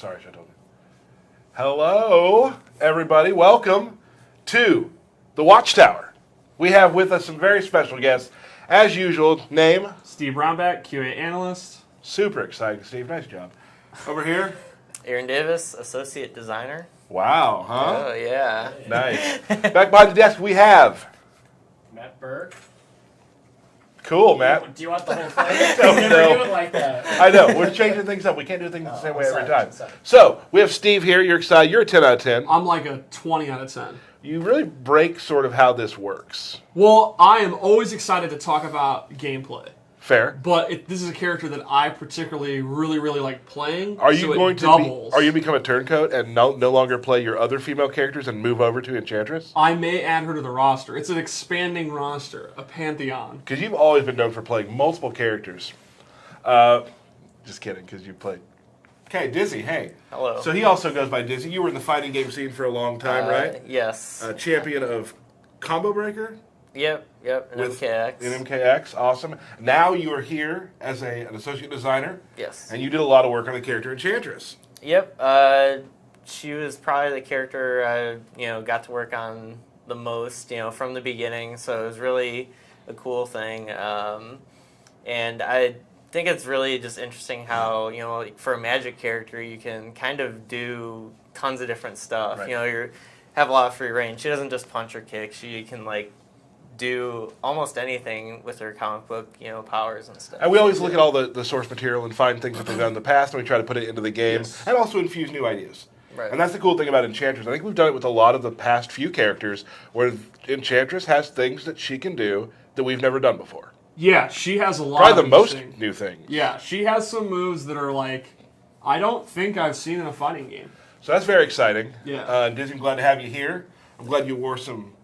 Sorry, I told you. Hello, everybody. Welcome to the Watchtower. We have with us some very special guests. As usual, name? Steve Brownback, QA analyst. Super exciting, Steve. Nice job. Over here? Aaron Davis, associate designer. Wow, huh? Oh, yeah. Nice. Back behind the desk, we have... Matt Burke. Cool, Matt. Do you want the whole thing? No, Never no. do it like that. I know. We're changing things up. We can't do things the same way every sorry, time. sorry. So, we have Steve here. You're excited. You're a 10 out of 10. I'm like a 20 out of 10. You really break sort of how this works. Well, I am always excited to talk about gameplay, Fair. but this is a character that I particularly really like playing. Are you so going it to doubles. Are you become a turncoat and no longer play your other female characters and move over to Enchantress? I may add her to the roster. It's an expanding roster, a pantheon. Because you've always been known for playing multiple characters. Just kidding, because you played. Okay, Dizzy, hey. Hello. So he also goes by Dizzy. You were in the fighting game scene for a long time, right? Yes. Champion of Combo Breaker? Yep, in MKX. In MKX, awesome. Now you are here as an associate designer. Yes. And you did a lot of work on the character Enchantress. Yep, she was probably the character I, got to work on the most, from the beginning, so it was really a cool thing. And I think it's really just interesting how, like for a magic character, you can kind of do tons of different stuff. Right. You have a lot of free range. She doesn't just punch or kick. She can, do almost anything with her comic book, powers and stuff. And we always look at all the source material and find things that they've done in the past, and we try to put it into the game, and also infuse new ideas. Right. And that's the cool thing about Enchantress. I think we've done it with a lot of the past few characters, where Enchantress has things that she can do that we've never done before. Yeah, she has a lot Probably of the most interesting- new things. Yeah, she has some moves that are I don't think I've seen in a fighting game. So that's very exciting. Yeah. Disney, I'm glad to have you here. I'm glad you wore some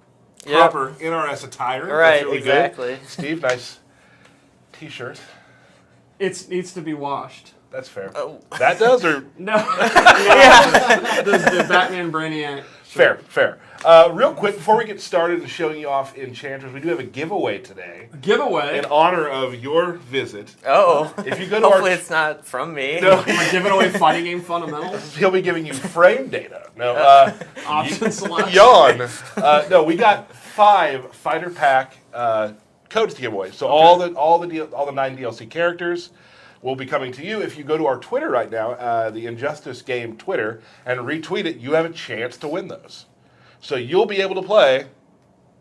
Yep. proper NRS attire. Right, That's really exactly. Good. Steve, nice t-shirt. It needs to be washed. That's fair. Oh. That does, or No. Yeah. the Batman Brainiac. fair. Real quick, before we get started and showing you off Enchantress, we do have a giveaway today Giveaway. in honor of your visit. Oh. If you go to Hopefully our, it's not from me. no, Am I giving away fighting game fundamentals? he'll be giving you frame data. No, Option selection. yawn. No, we got 5 fighter pack codes to give away. So all the 9 DLC characters will be coming to you. If you go to our Twitter right now, the Injustice Game Twitter, and retweet it, you have a chance to win those. So you'll be able to play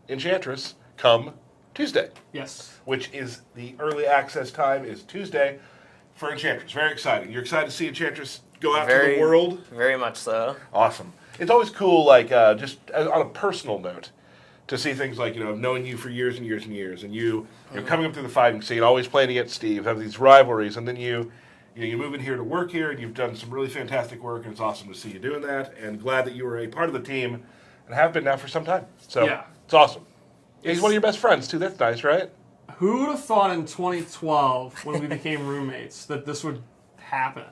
Enchantress come Tuesday, Yes. which is the early access time is Tuesday for Enchantress. Very exciting. You're excited to see Enchantress go out to the world? Very much so. Awesome. It's always cool, just on a personal note, to see things like, knowing you for years and years and years, and you coming up through the fighting scene, always playing against Steve, have these rivalries, and then you move in here to work here, and you've done some really fantastic work, and it's awesome to see you doing that, and glad that you were a part of the team, and have been now for some time. So, Yeah. It's awesome. He's one of your best friends, too. That's nice, right? Who would have thought in 2012, when we became roommates, that this would happen?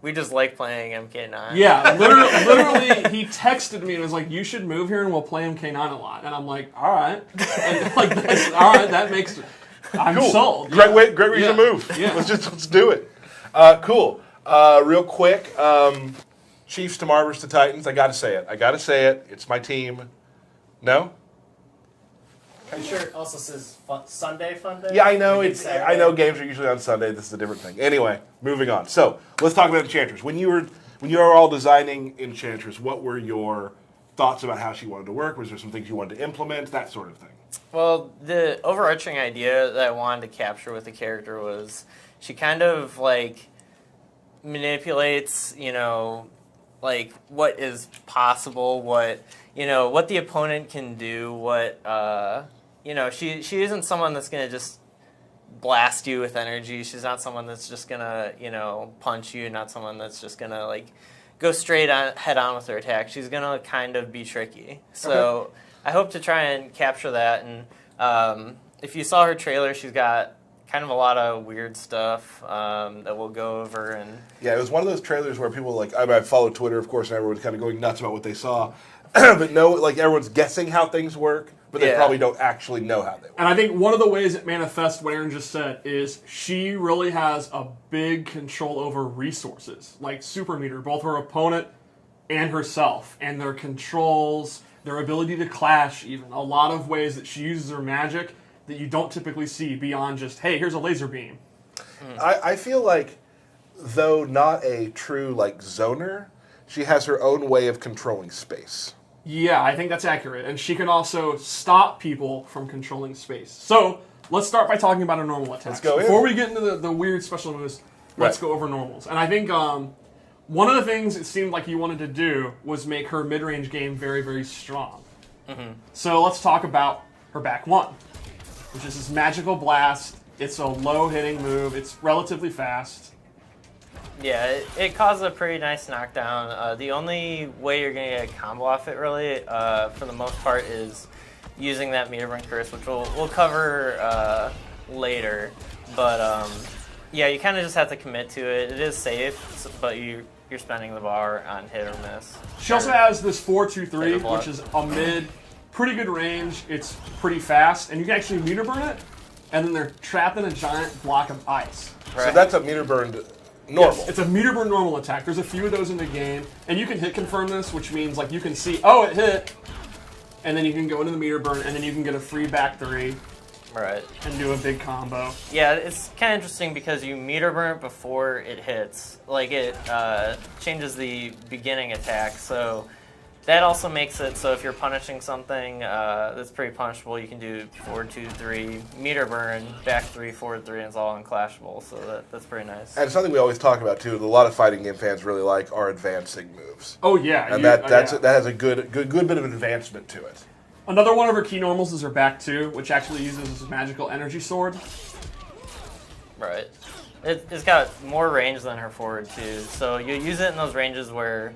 We just like playing MK9. Yeah, literally, he texted me and was like, "You should move here and we'll play MK9 a lot." And I'm like, "All right," and all right, that makes. I'm Cool. sold. Great Yeah. reason to move. Yeah. Let's do it. Cool. Real quick, Chiefs to Marvers to Titans. I gotta say it. It's my team. No? I'm sure it also says Sunday fun day. Yeah, I know. We did Saturday. I know games are usually on Sunday. This is a different thing. Anyway, moving on. So let's talk about Enchantress. When you were all designing Enchantress, what were your thoughts about how she wanted to work? Was there some things you wanted to implement? That sort of thing. Well, the overarching idea that I wanted to capture with the character was she kind of manipulates, what is possible, what the opponent can do, what she isn't someone that's gonna just blast you with energy. She's not someone that's just gonna punch you. Not someone that's just gonna go straight on head on with her attack. She's gonna kind of be tricky. So Okay. I hope to try and capture that. And if you saw her trailer, she's got kind of a lot of weird stuff that we'll go over. And Yeah, it was one of those trailers where people I followed Twitter, of course, and everyone's kind of going nuts about what they saw. But no, everyone's guessing how things work. but they Yeah. probably don't actually know how they work. And I think one of the ways it manifests what Aaron just said is she really has a big control over resources, like Super Meter, both her opponent and herself, and their controls, their ability to clash even. A lot of ways that she uses her magic that you don't typically see beyond just, hey, here's a laser beam. I feel like, though not a true like zoner, she has her own way of controlling space. Yeah, I think that's accurate. And she can also stop people from controlling space. So let's start by talking about her normal attacks. Let's go in. Before we get into the weird special moves, let's Right. go over normals. And I think one of the things it seemed like you wanted to do was make her mid-range game very, very strong. So let's talk about her back one, which is this magical blast. It's a low-hitting move. It's relatively fast. Yeah, it causes a pretty nice knockdown. The only way you're going to get a combo off it, really, for the most part, is using that meter burn curse, which we'll cover later. But yeah, you kind of just have to commit to it. It is safe, but you're spending the bar on hit or miss. She also has this 4-2-3, Favorite block. which is a mid, pretty good range. It's pretty fast, and you can actually meter burn it, and then they're trapped in a giant block of ice. So Right. that's a meter burned normal. Yes, it's a meter burn normal attack. There's a few of those in the game, and you can hit confirm this, which means like you can see, oh, it hit, and then you can go into the meter burn, and then you can get a free back three Right. and do a big combo. Yeah, it's kind of interesting because you meter burn it before it hits. Like, it changes the beginning attack, so that also makes it so if you're punishing something that's pretty punishable, you can do 4-2-3, meter burn, back 3, forward 3, and it's all unclashable, so that's pretty nice. And something we always talk about too, that a lot of fighting game fans really like are advancing moves. Oh yeah, And you- that yeah. has a good bit of advancement to it. Another one of her key normals is her back two, which actually uses this magical energy sword. Right. It's got more range than her forward, too, so you use it in those ranges where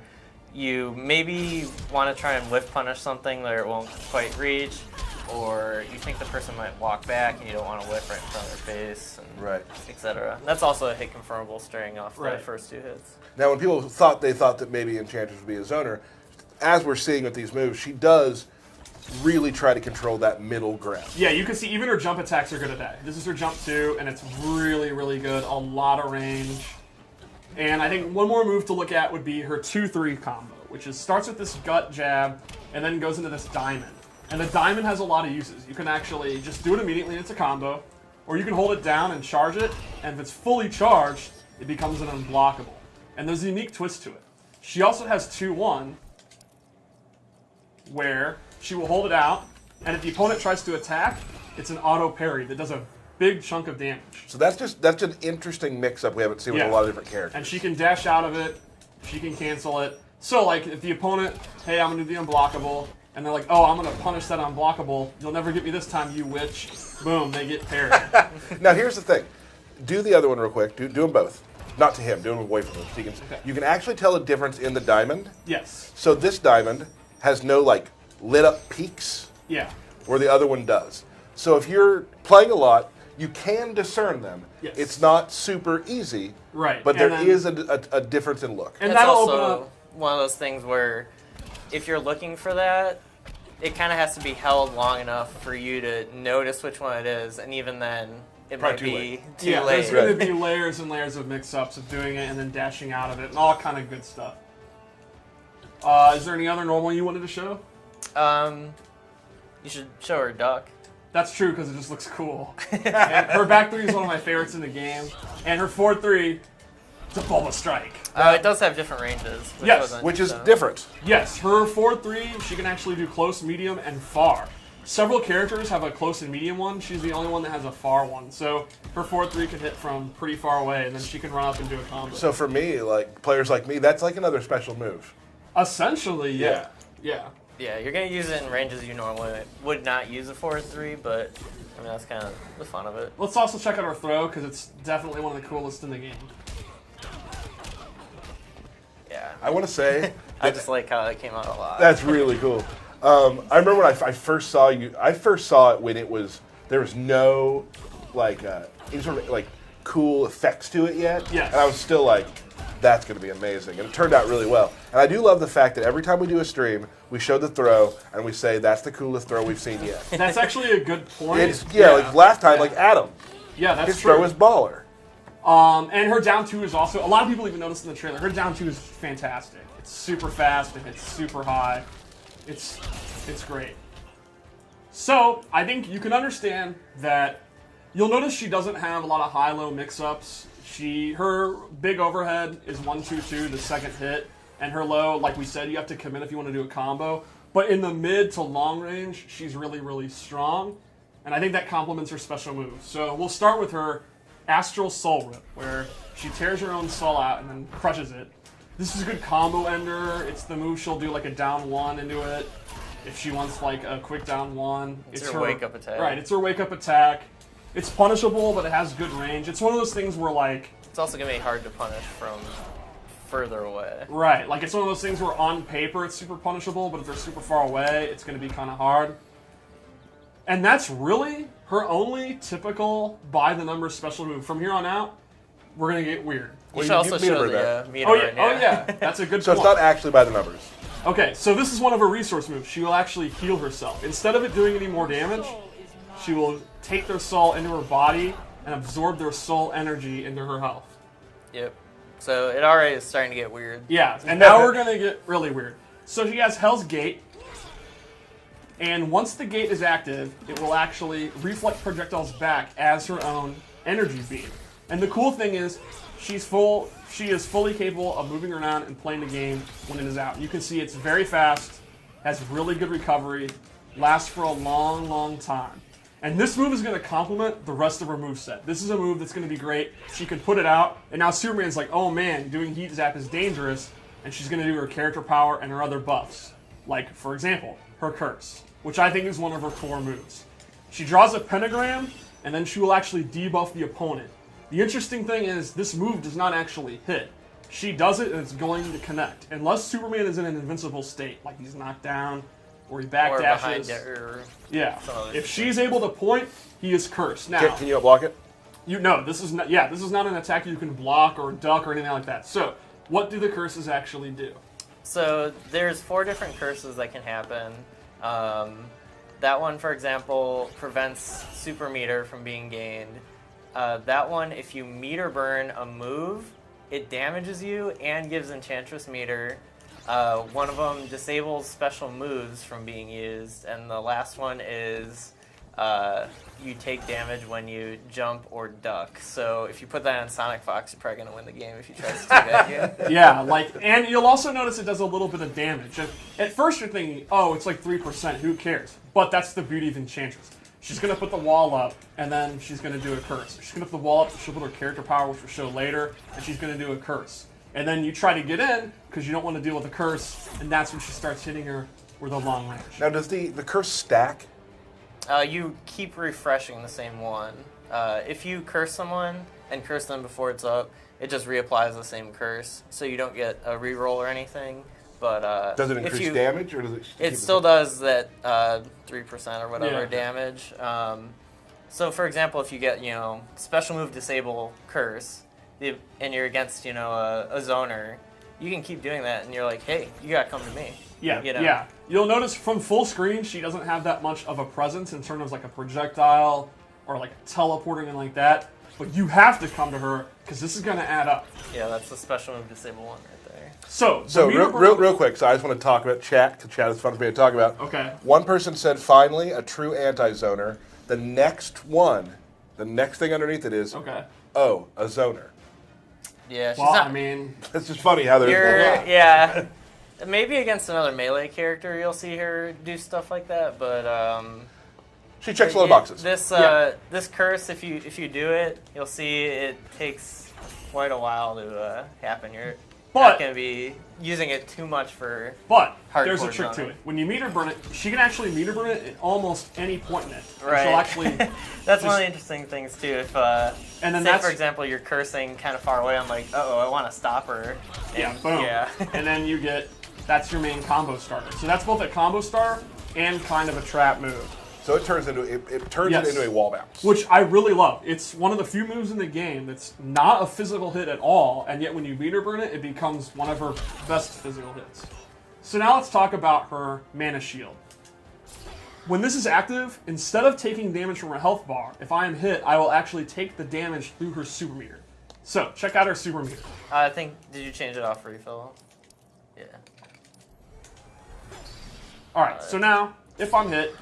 you maybe want to try and whiff punish something that it won't quite reach, or you think the person might walk back and you don't want to whiff right in front of their face, and Right. etc. That's also a hit confirmable string off Right. the first two hits. Now, when people thought that maybe Enchantress would be a zoner, as we're seeing with these moves, she does really try to control that middle ground. Yeah, you can see even her jump attacks are good at that. This is her jump 2, and it's really, really good. A lot of range. And I think one more move to look at would be her 2-3 combo, which is starts with this gut jab and then goes into this diamond. And the diamond has a lot of uses. You can actually just do it immediately and it's a combo, or you can hold it down and charge it, and if it's fully charged, it becomes an unblockable. And there's a unique twist to it. She also has 2-1, where she will hold it out, and if the opponent tries to attack, it's an auto parry that does a big chunk of damage. So that's an interesting mix-up we haven't seen with Yeah. a lot of different characters. And she can dash out of it, she can cancel it. So, like, if the opponent, hey, I'm going to do the unblockable, and they're like, oh, I'm going to punish that unblockable, you'll never get me this time, you witch. Boom, they get parried. Now, here's the thing. Do the other one real quick. Do them both. Not to him. Do them away from him. So you can actually tell a difference in the diamond. Yes. So this diamond has no, like, lit-up peaks, Yeah. where the other one does. So if you're playing a lot, you can discern them. Yes. It's not super easy, Right. but there And then- is a difference in look. And It's that'll also open up. one of those things where if you're looking for that, it kind of has to be held long enough for you to notice which one it is, and even then, it Probably might too be late. too Yeah, late. there's going to be layers and layers of mix-ups of doing it and then dashing out of it and all kind of good stuff. Is there any other normal you wanted to show? You should show her duck. That's true because it just looks cool. And her back 3 is one of my favorites in the game, and her 4-3, it's a Bulba Strike. It does have different ranges. Yes, Which is so- different. Yes, her 4-3, she can actually do close, medium, and far. Several characters have a close and medium one. She's the only one that has a far one. So her 4-3 can hit from pretty far away, and then she can run up and do a combo. So for me, like players like me, that's like another special move. Essentially, yeah. Yeah. Yeah, you're going to use it in ranges you normally would not use a 4-3, but I mean, that's kind of the fun of it. Let's also check out her throw, because it's definitely one of the coolest in the game. Yeah. I want to say I just like how it came out a lot. that's really cool. I remember when I first saw you. I first saw it when there was no like any sort of like cool effects to it yet. Yes. And I was still like, that's going to be amazing. And it turned out really well. And I do love the fact that every time we do a stream, we show the throw, and we say, that's the coolest throw we've seen yet. That's actually a good point. Like last time, like Adam. Yeah, that's his true. throw is baller. And her down 2 is also, a lot of people even noticed in the trailer, her down 2 is fantastic. It's super fast, and it's super high. It's great. So, I think you can understand that you'll notice she doesn't have a lot of high-low mix-ups. Her big overhead is 1-2-2, the second hit, and her low, like we said, you have to commit if you want to do a combo. But in the mid to long range, she's really, really strong, and I think that complements her special moves. So we'll start with her Astral Soul Rip, where she tears her own soul out and then crushes it. This is a good combo ender. It's the move she'll do like a down 1 into it if she wants like a quick down 1. It's her wake-up attack. Right, it's her wake-up attack. It's punishable, but it has good range. It's one of those things where like... It's also going to be hard to punish from further away. Right, like it's one of those things where on paper it's super punishable, but if they're super far away, it's going to be kind of hard. And that's really her only typical by-the-numbers special move. From here on out, we're going to get weird. You should also show the meter right now. Oh yeah, that's a good So point. it's not actually by the numbers. Okay, so this is one of her resource moves. She will actually heal herself. Instead of it doing any more damage, she will take their soul into her body and absorb their soul energy into her health. Yep. So it already is starting to get weird. Yeah, and now we're going to get really weird. So she has Hell's Gate, and once the gate is active, it will actually reflect projectiles back as her own energy beam. And the cool thing is, she is fully capable of moving around and playing the game when it is out. You can see it's very fast, has really good recovery, lasts for a long, long time. And this move is going to complement the rest of her moveset. This is a move that's going to be great. She can put it out, and now Superman's like, oh man, doing Heat Zap is dangerous, and she's going to do her character power and her other buffs. Like, for example, her Curse, which I think is one of her core moves. She draws a pentagram, and then she will actually debuff the opponent. The interesting thing is, this move does not actually hit. She does it, and it's going to connect. Unless Superman is in an invincible state, like he's knocked down, or he backdashes. Yeah. If she's able to point, he is cursed. Now, Can you block it? This is not. Yeah, this is not an attack you can block or duck or anything like that. So, what do the curses actually do? So there's 4 different curses that can happen. That one, for example, prevents super meter from being gained. That one, if you meter burn a move, it damages you and gives Enchantress meter. One of them disables special moves from being used, and the last one is you take damage when you jump or duck. So if you put that on Sonic Fox, you're probably going to win the game if he tries to do that. Yeah, and you'll also notice it does a little bit of damage. At first you're thinking, oh, it's like 3%, who cares? But that's the beauty of Enchantress. She's going to put the wall up, and then she's going to do a curse. She's going to put the wall up, she'll put her character power, which we'll show later, and she's going to do a curse. And then you try to get in, because you don't want to deal with the curse, and that's when she starts hitting her with a long range. Now, does the curse stack? You keep refreshing the same one. If you curse someone and curse them before it's up, it just reapplies the same curse, so you don't get a reroll or anything. But does it increase damage, or does it? It still does that 3% or whatever damage. So, for example, if you get special move disable curse, and you're against a zoner, you can keep doing that, and you're like, hey, you gotta come to me. Yeah. You'll notice from full screen, she doesn't have that much of a presence in terms of like a projectile or like teleporting and like that. But you have to come to her because this is going to add up. Yeah, that's the special move disable one right there. So real quick, so I just want to talk about chat, because chat is fun for me to talk about. Okay. One person said, finally, a true anti-zoner. The next thing underneath it is, a zoner. Yeah, she's well, not... I mean... It's just funny how they're... Yeah. Maybe against another melee character you'll see her do stuff like that, but... She checks a lot of boxes. This curse, if you do it, you'll see it takes quite a while to happen. You're not going to be using it too much for there's a trick to it. When you meter burn it, she can actually meter burn it at almost any point in it. Right. She'll actually... That's one of the interesting things, too. If, say, for example, you're cursing kind of far away, I'm like, I want to stop her. And, boom. Yeah. And then you get... That's your main combo starter. So that's both a combo starter and kind of a trap move. So it turns into Yes. it into a wall bounce. Which I really love. It's one of the few moves in the game that's not a physical hit at all, and yet when you meter burn it, it becomes one of her best physical hits. So now let's talk about her mana shield. When this is active, instead of taking damage from her health bar, if I am hit, I will actually take the damage through her super meter. So check out her super meter. I think, did you change it off refill? Yeah. Alright, so now, if I'm hit,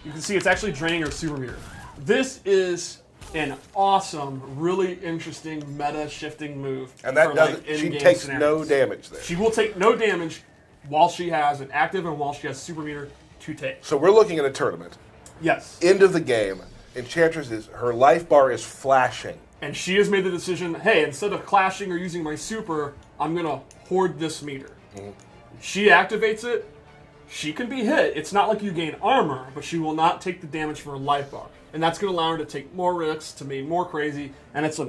you can see it's actually draining her super meter. This is an awesome, really interesting meta-shifting move. And that for, doesn't. like, She in-game takes scenarios. no damage there. She will take no damage while she has an active and while she has super meter to take. So we're looking at a tournament. Yes. End of the game. Enchantress her life bar is flashing. And she has made the decision, hey, instead of clashing or using my super, I'm going to hoard this meter. She activates it. She can be hit. It's not like you gain armor, but she will not take the damage for her life bar. And that's going to allow her to take more risks, to be more crazy, and it's a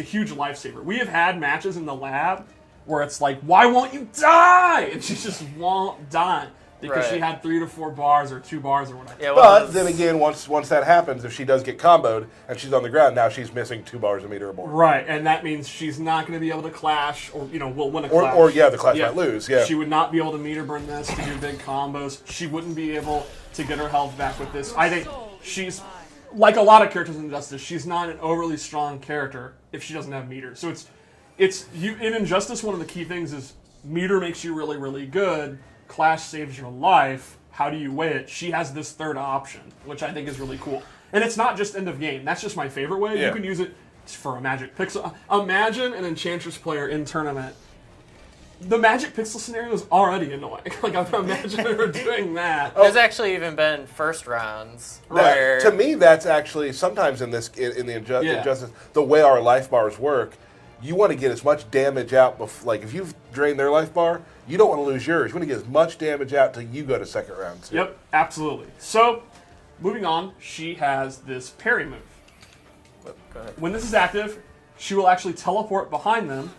huge lifesaver. We have had matches in the lab where it's like, why won't you die? And she just won't die because she Right. had 3 to 4 bars or 2 bars or whatever. Yeah, But then again, once that happens, if she does get comboed and she's on the ground, now she's missing 2 bars a meter or more. Right, and that means she's not going to be able to clash, or will win a Or, clash. or yeah, the clash might lose. Yeah. She would not be able to meter burn this to do big combos. She wouldn't be able to get her health back with this. I think she's, like a lot of characters in Injustice, she's not an overly strong character if she doesn't have meter. So it's you in Injustice. One of the key things is meter makes you really, really good. Clash saves your life. How do you weigh it? She has this third option, which I think is really cool. And it's not just end of game. That's just my favorite way. Yeah. You can use it for a Magic Pixel. Imagine an Enchantress player in tournament. The Magic Pixel scenario is already annoying. Like, I'm imagining her doing that. There's actually even been first rounds where To me, that's actually sometimes in the Injustice, the way our life bars work. You want to get as much damage out. Like if you've drained their life bar, you don't want to lose yours. You want to get as much damage out till you go to second round. Too. Yep, absolutely. So, moving on, she has this parry move. Go ahead. When this is active, she will actually teleport behind them.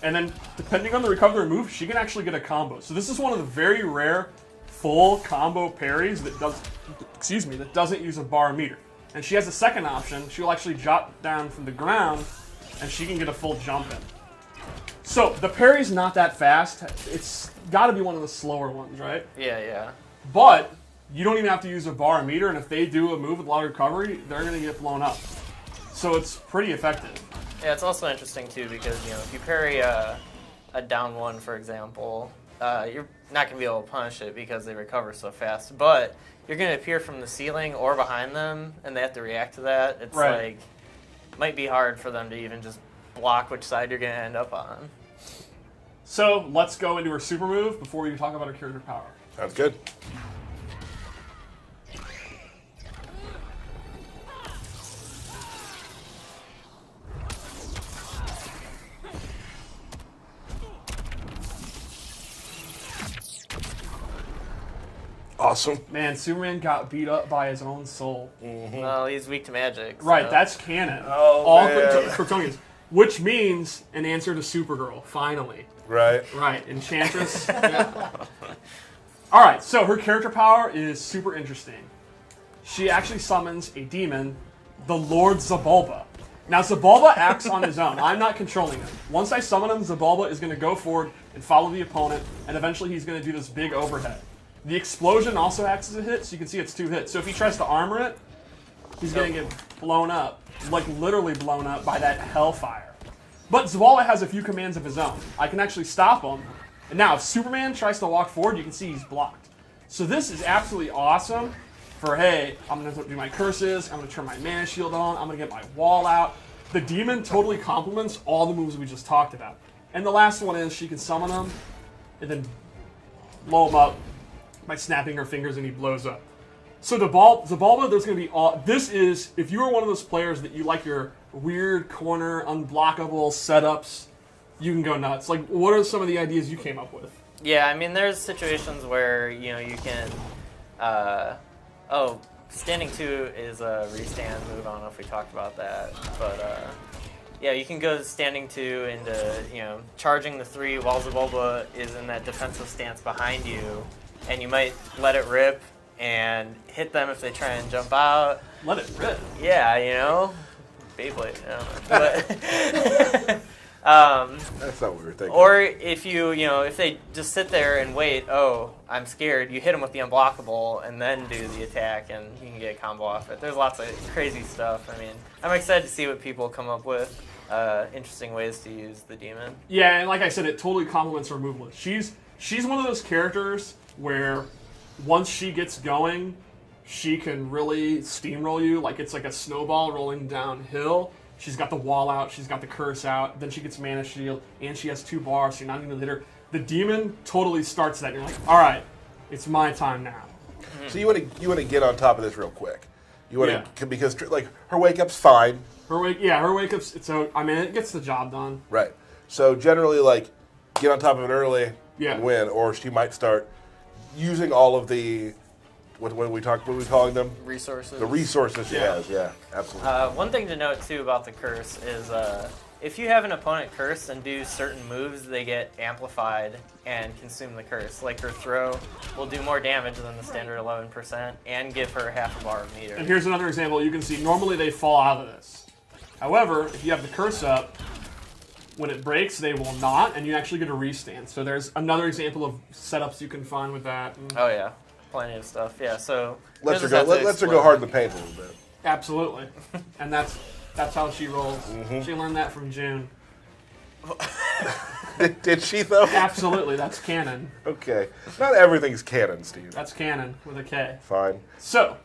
And then, depending on the recovery move, she can actually get a combo. So this is one of the very rare full combo parries that doesn't use a bar meter. And she has a second option. She will actually drop down from the ground, and she can get a full jump in. So the parry's not that fast. It's got to be one of the slower ones, right? Yeah. But you don't even have to use a bar or meter, and if they do a move with a lot of recovery, they're going to get blown up. So it's pretty effective. Yeah, it's also interesting too because if you parry a down one, for example, you're not going to be able to punish it because they recover so fast. But you're going to appear from the ceiling or behind them, and they have to react to that. It's Right. might be hard for them to even just block which side you're going to end up on. So let's go into her super move before we talk about her character power. Sounds good. Awesome. Man, Superman got beat up by his own soul. Well, he's weak to magic. Right, so- that's canon. Oh, All man. Kryptonians. Which means an answer to Supergirl, finally. Right. Right, Enchantress. Yeah. All right, so her character power is super interesting. She actually summons a demon, the Lord Zabulba. Now, Zabulba acts on his own. I'm not controlling him. Once I summon him, Zabulba is going to go forward and follow the opponent, and eventually he's going to do this big overhead. The explosion also acts as a hit, so you can see it's 2 hits. So if he tries to armor it, he's going to get blown up, like literally blown up by that hellfire. But Zabulba has a few commands of his own. I can actually stop him. And now, if Superman tries to walk forward, you can see he's blocked. So this is absolutely awesome for, hey, I'm going to do my curses, I'm going to turn my mana shield on, I'm going to get my wall out. The demon totally complements all the moves we just talked about. And the last one is she can summon him and then blow him up by snapping her fingers and he blows up. So Zabulba, there's going to be this is, if you are one of those players that you like your weird corner, unblockable setups, you can go nuts. Like, what are some of the ideas you came up with? Yeah, I mean, there's situations where, you can... standing 2 is a restand move. I don't know if we talked about that. But, yeah, you can go standing 2 into, charging the 3 while Zabulba is in that defensive stance behind you. and you might let it rip and hit them if they try and jump out. Let it rip. Yeah, you know, Beyblade. But That's not what we were thinking. or if if they just sit there and wait, oh, I'm scared, you hit them with the unblockable and then do the attack, and you can get a combo off it. There's lots of crazy stuff. I mean, I'm excited to see what people come up with. Interesting ways to use the demon. Yeah, and like I said, it totally complements her move list. She's one of those characters where once she gets going, she can really steamroll you. Like it's like a snowball rolling downhill. She's got the wall out, she's got the curse out, then she gets mana shield, and she has 2 bars, so you're not even gonna hit her. The demon totally starts that, and you're like, all right, it's my time now. So you want to get on top of this real quick. You want to because like her wake up's fine. Her wake up's it gets the job done. Right. So generally, like, get on top of it early and win, or she might start using all of the what are we calling them? Resources. The resources she has. Yeah, absolutely. One thing to note too about the curse is if you have an opponent curse and do certain moves, they get amplified and consume the curse. Like her throw will do more damage than the standard 11% and give her half a bar of meter. And here's another example. You can see normally they fall out of this. However, if you have the curse up, when it breaks, they will not, and you actually get a restand. So there's another example of setups you can find with that. Oh yeah, plenty of stuff. Yeah, so let's her go hard in the paint a little bit. Absolutely, and that's how she rolls. Mm-hmm. She learned that from June. Did she though? Absolutely, that's canon. Okay, not everything's canon, Steve. That's canon with a K. Fine. So,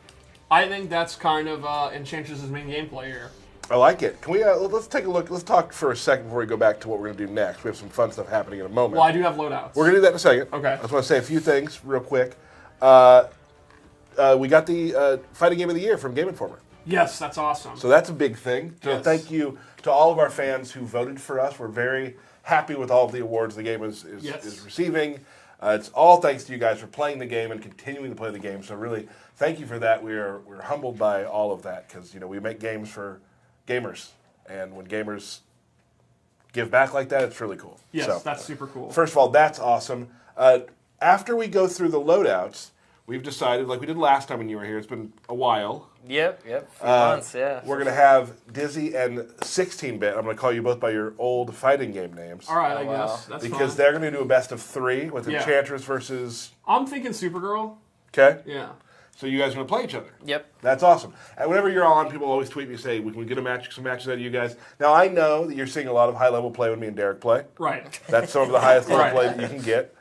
I think that's kind of Enchantress' main gameplay here. I like it. Can we let's take a look? Let's talk for a second before we go back to what we're going to do next. We have some fun stuff happening in a moment. Well, I do have loadouts. We're going to do that in a second. Okay. I just want to say a few things real quick. We got the Fighting Game of the Year from Game Informer. Yes, that's awesome. So that's a big thing. So Yes. thank you to all of our fans who voted for us. We're very happy with all of the awards the game is receiving. It's all thanks to you guys for playing the game and continuing to play the game. So really, thank you for that. We're humbled by all of that because we make games for gamers, and when gamers give back like that, it's really cool. Yes, so, that's super cool. First of all, that's awesome. After we go through the loadouts, we've decided, like we did last time when you were here, it's been a while. Yep, few months, yeah. We're going to have Dizzy and 16-Bit. I'm going to call you both by your old fighting game names. All right, Oh, I wow. guess. That's Because fine. they're going to do a best of 3 with Yeah. Enchantress versus... I'm thinking Supergirl. Okay? Yeah. So you guys are going to play each other. Yep. That's awesome. And whenever you're on, people always tweet me and say, we can get some matches out of you guys. Now, I know that you're seeing a lot of high-level play when me and Derek play. Right. That's some of the highest level Right. play that you can get.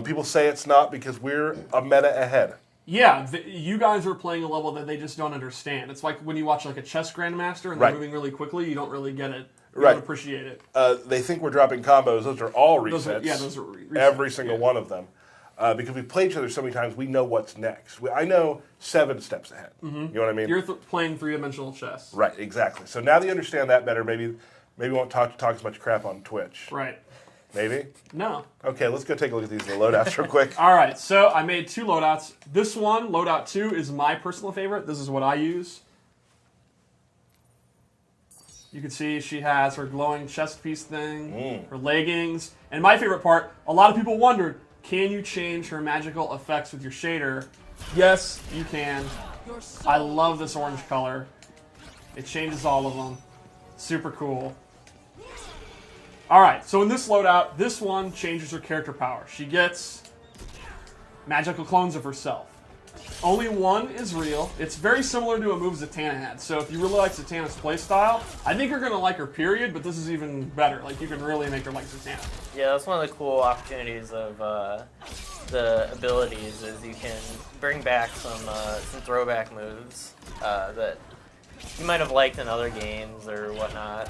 People say it's not because we're a meta ahead. Yeah, you guys are playing a level that they just don't understand. It's like when you watch like a chess grandmaster and they're Right. moving really quickly, you don't really get it. You Right. don't appreciate it. They think we're dropping combos. Those are all resets. Those are resets. Every single one of them. Because we've played each other so many times, we know what's next. I know 7 steps ahead. Mm-hmm. You know what I mean? You're playing 3-dimensional chess. Right, exactly. So now that you understand that better, maybe we won't talk as much crap on Twitch. Right. Maybe? No. Okay, let's go take a look at these loadouts real quick. All right, so I made 2 loadouts. This one, loadout 2, is my personal favorite. This is what I use. You can see she has her glowing chest piece thing, her leggings, and my favorite part, a lot of people wondered, can you change her magical effects with your shader? Yes, you can. I love this orange color. It changes all of them. Super cool. Alright, so in this loadout, this one changes her character power. She gets magical clones of herself. Only one is real. It's very similar to a move Zatanna had. So if you really like Zatanna's playstyle, I think you're going to like her period, but this is even better. Like, you can really make her like Zatanna. Yeah, that's one of the cool opportunities of the abilities is you can bring back some throwback moves that you might have liked in other games or whatnot.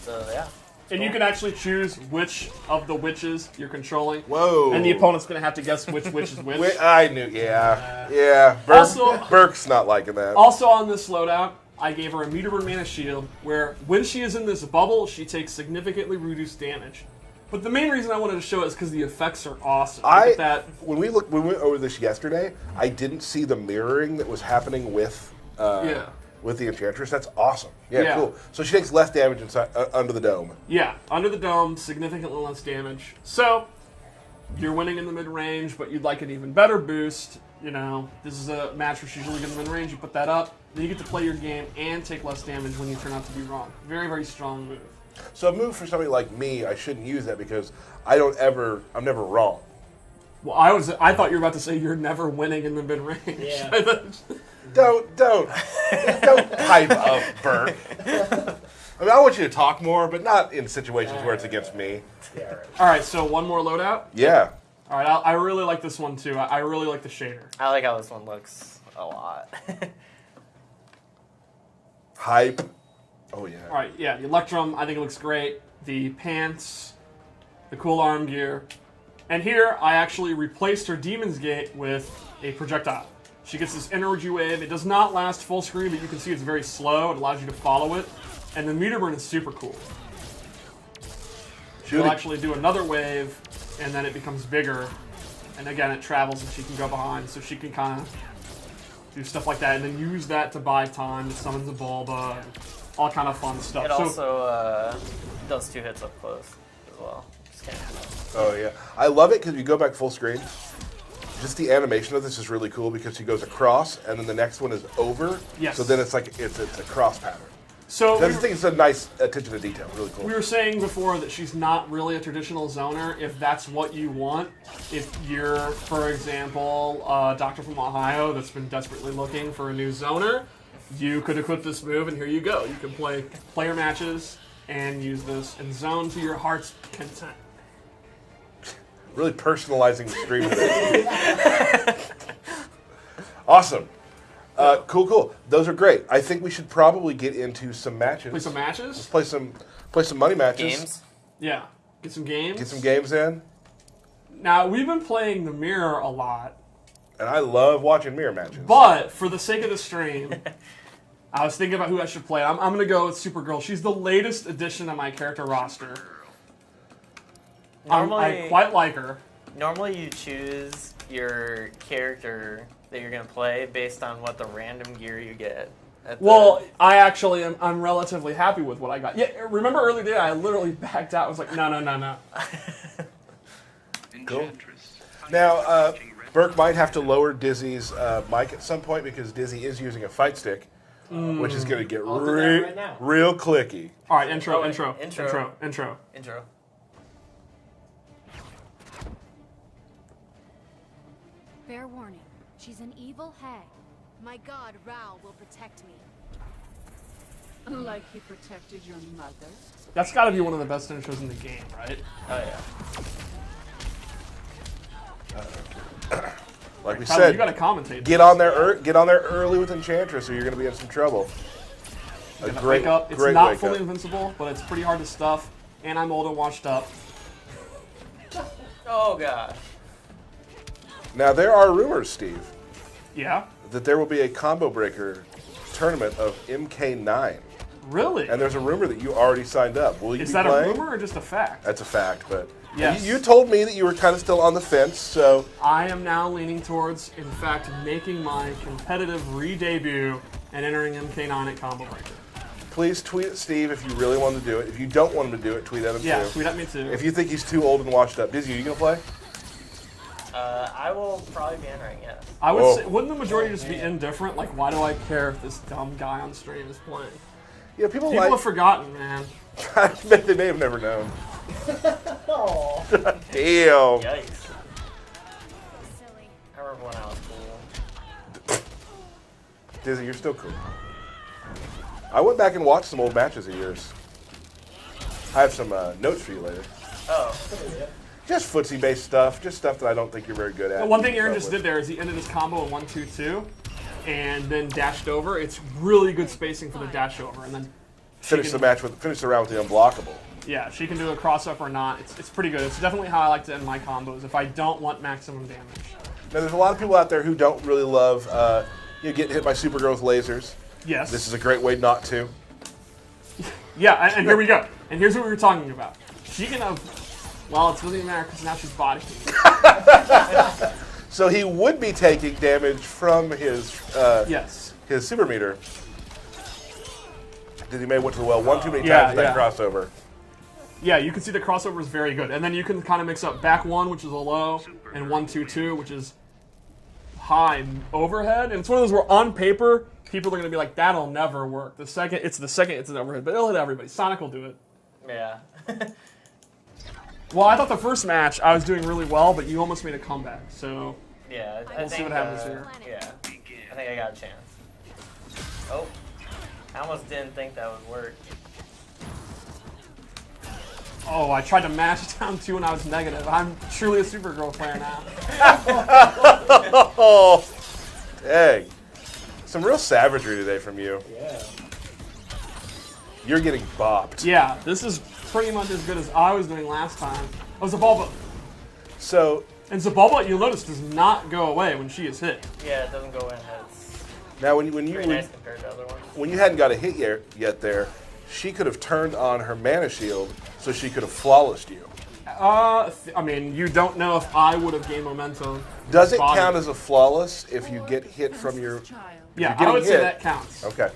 So yeah. And you can actually choose which of the witches you're controlling. Whoa. And the opponent's going to have to guess which witch is which. I knew, yeah. Burke's not liking that. Also on this loadout, I gave her a meter burn mana shield, where when she is in this bubble, she takes significantly reduced damage. But the main reason I wanted to show it is because the effects are awesome. Look at that. When we went over this yesterday, I didn't see the mirroring that was happening with the Enchantress. That's awesome. Yeah, cool. So she takes less damage inside under the dome. Yeah, under the dome, significantly less damage. So, you're winning in the mid-range, but you'd like an even better boost, this is a match where she's really good in the mid-range, you put that up, then you get to play your game and take less damage when you turn out to be wrong. Very, very strong move. So a move for somebody like me, I shouldn't use that because I'm never wrong. Well, I thought you were about to say you're never winning in the mid-range. Yeah. Don't hype up, Burke. I mean, I want you to talk more, but not in situations where it's against me. Yeah, right. All right, so one more loadout. Yeah. All right, I really like this one too. I really like the shader. I like how this one looks a lot. Hype. Oh, yeah. All right, yeah, the Electrum, I think it looks great. The pants, the cool arm gear. And here, I actually replaced her Demon's Gate with a projectile. She gets this energy wave. It does not last full screen, but you can see it's very slow. It allows you to follow it. And the meter burn is super cool. She'll actually do another wave, and then it becomes bigger. And again, it travels, and she can go behind, so she can kind of do stuff like that, and then use that to buy time to summon the Bulba, and all kind of fun stuff. It also does 2 hits up close as well. Just kidding. Oh, yeah. I love it because you go back full screen. Just the animation of this is really cool because she goes across, and then the next one is over. Yes. So then it's like it's a cross pattern. So I just think it's a nice attention to detail. Really cool. we were saying before that she's not really a traditional zoner. If that's what you want, if you're, for example, a doctor from Ohio that's been desperately looking for a new zoner, you could equip this move, and here you go. You can play player matches and use this and zone to your heart's content. Really personalizing the stream of this. Awesome. Cool. Those are great. I think we should probably get into some matches. Play some matches? Play some money matches. Games? Yeah. Get some games. Get some games in. Now, we've been playing the mirror a lot, And I love watching mirror matches. but for the sake of the stream, I was thinking about who I should play. I'm going to go with Supergirl. She's the latest addition to my character roster. I quite like her. Normally you choose your character that you're going to play based on what the random gear you get. Well, I actually I'm relatively happy with what I got. Yeah, remember earlier today I literally backed out. I was like, no. Cool. Now, Burke might have to lower Dizzy's mic at some point because Dizzy is using a fight stick, which is going to get I'll do that right now. real clicky. All right, intro. Fair warning, she's an evil hag. My god, Rao, will protect me. Like he protected your mother? That's got to be one of the best intros in the game, right? Oh, yeah. Like we Tyler, said, you got to commentate. get on there early with Enchantress, or you're going to be in some trouble. A great, Wake up. It's great not wake fully up. invincible, but it's pretty hard to stuff. And I'm old and washed up. Oh, gosh. Now there are rumors, Steve, Yeah. that there will be a combo breaker tournament of MK9, Really? and there's a rumor that you already signed up. Will you Is be that playing? a rumor or just a fact? That's a fact, but Yes. you told me that you were kind of still on the fence, so I am now leaning towards, in fact, making my competitive re-debut and entering MK9 at Combo Breaker. please tweet at Steve if you really want to do it. If you don't want him to do it, tweet at him Yeah, too. tweet at me too. If you think he's too old and washed up. Dizzy, are you going to play? I will probably be entering, yes. I would Whoa. say, wouldn't the majority just be indifferent? Like, why do I care if this dumb guy on stream is playing? Yeah, people People like... have forgotten, man. I bet they may have never known. Oh. Damn. Yikes. Silly. I remember when I was cool. Dizzy, you're still cool. I went back and watched some old matches of yours. I have some notes for you later. Oh. Just footsie-based stuff. Just stuff that I don't think you're very good at. The one thing Aaron just did there is he ended his combo in 1-2-2 and then dashed over. It's really good spacing for the dash over. And then Finish the round with the unblockable. yeah, she can do a cross-up or not. It's pretty good. It's definitely how I like to end my combos if I don't want maximum damage. Now, there's a lot of people out there who don't really love getting hit by Supergirl with lasers. Yes. This is a great way not to. Yeah, and here we go. And here's what we were talking about. She can have... Well, it doesn't even matter because now she's body heat. So he would be taking damage from his Yes. his super meter. Dizzy may went to the well one too many Yeah, times with that yeah. crossover. Yeah, you can see the crossover is very good. And then you can kind of mix up back 1, which is a low, and 1-2-2, which is high overhead. And it's one of those where on paper, people are going to be like, that'll never work. The second it's an overhead, but it'll hit everybody. Sonic will do it. Yeah. Well, I thought the first match I was doing really well, but you almost made a comeback. So Yeah, I We'll think, see what happens here. Yeah, I think I got a chance. Oh, I almost didn't think that would work. oh, I tried to mash down 2 and I was negative. I'm truly a Supergirl player now. Oh, dang. Some real savagery today from you. Yeah. You're getting bopped. Yeah, this is pretty much as good as I was doing last time. Oh, Zabalba. So And Zabalba, you'll notice, does not go away when she is hit. Yeah, it doesn't go in. It's now when pretty you nice compared to other ones. when you hadn't got a hit yet there, she could have turned on her mana shield so she could have flawlessed you. I mean, you don't know if I would have gained momentum. Does it Body. count as a flawless if you get hit from your... Child. Yeah, you're getting I would say hit? that counts. Okay.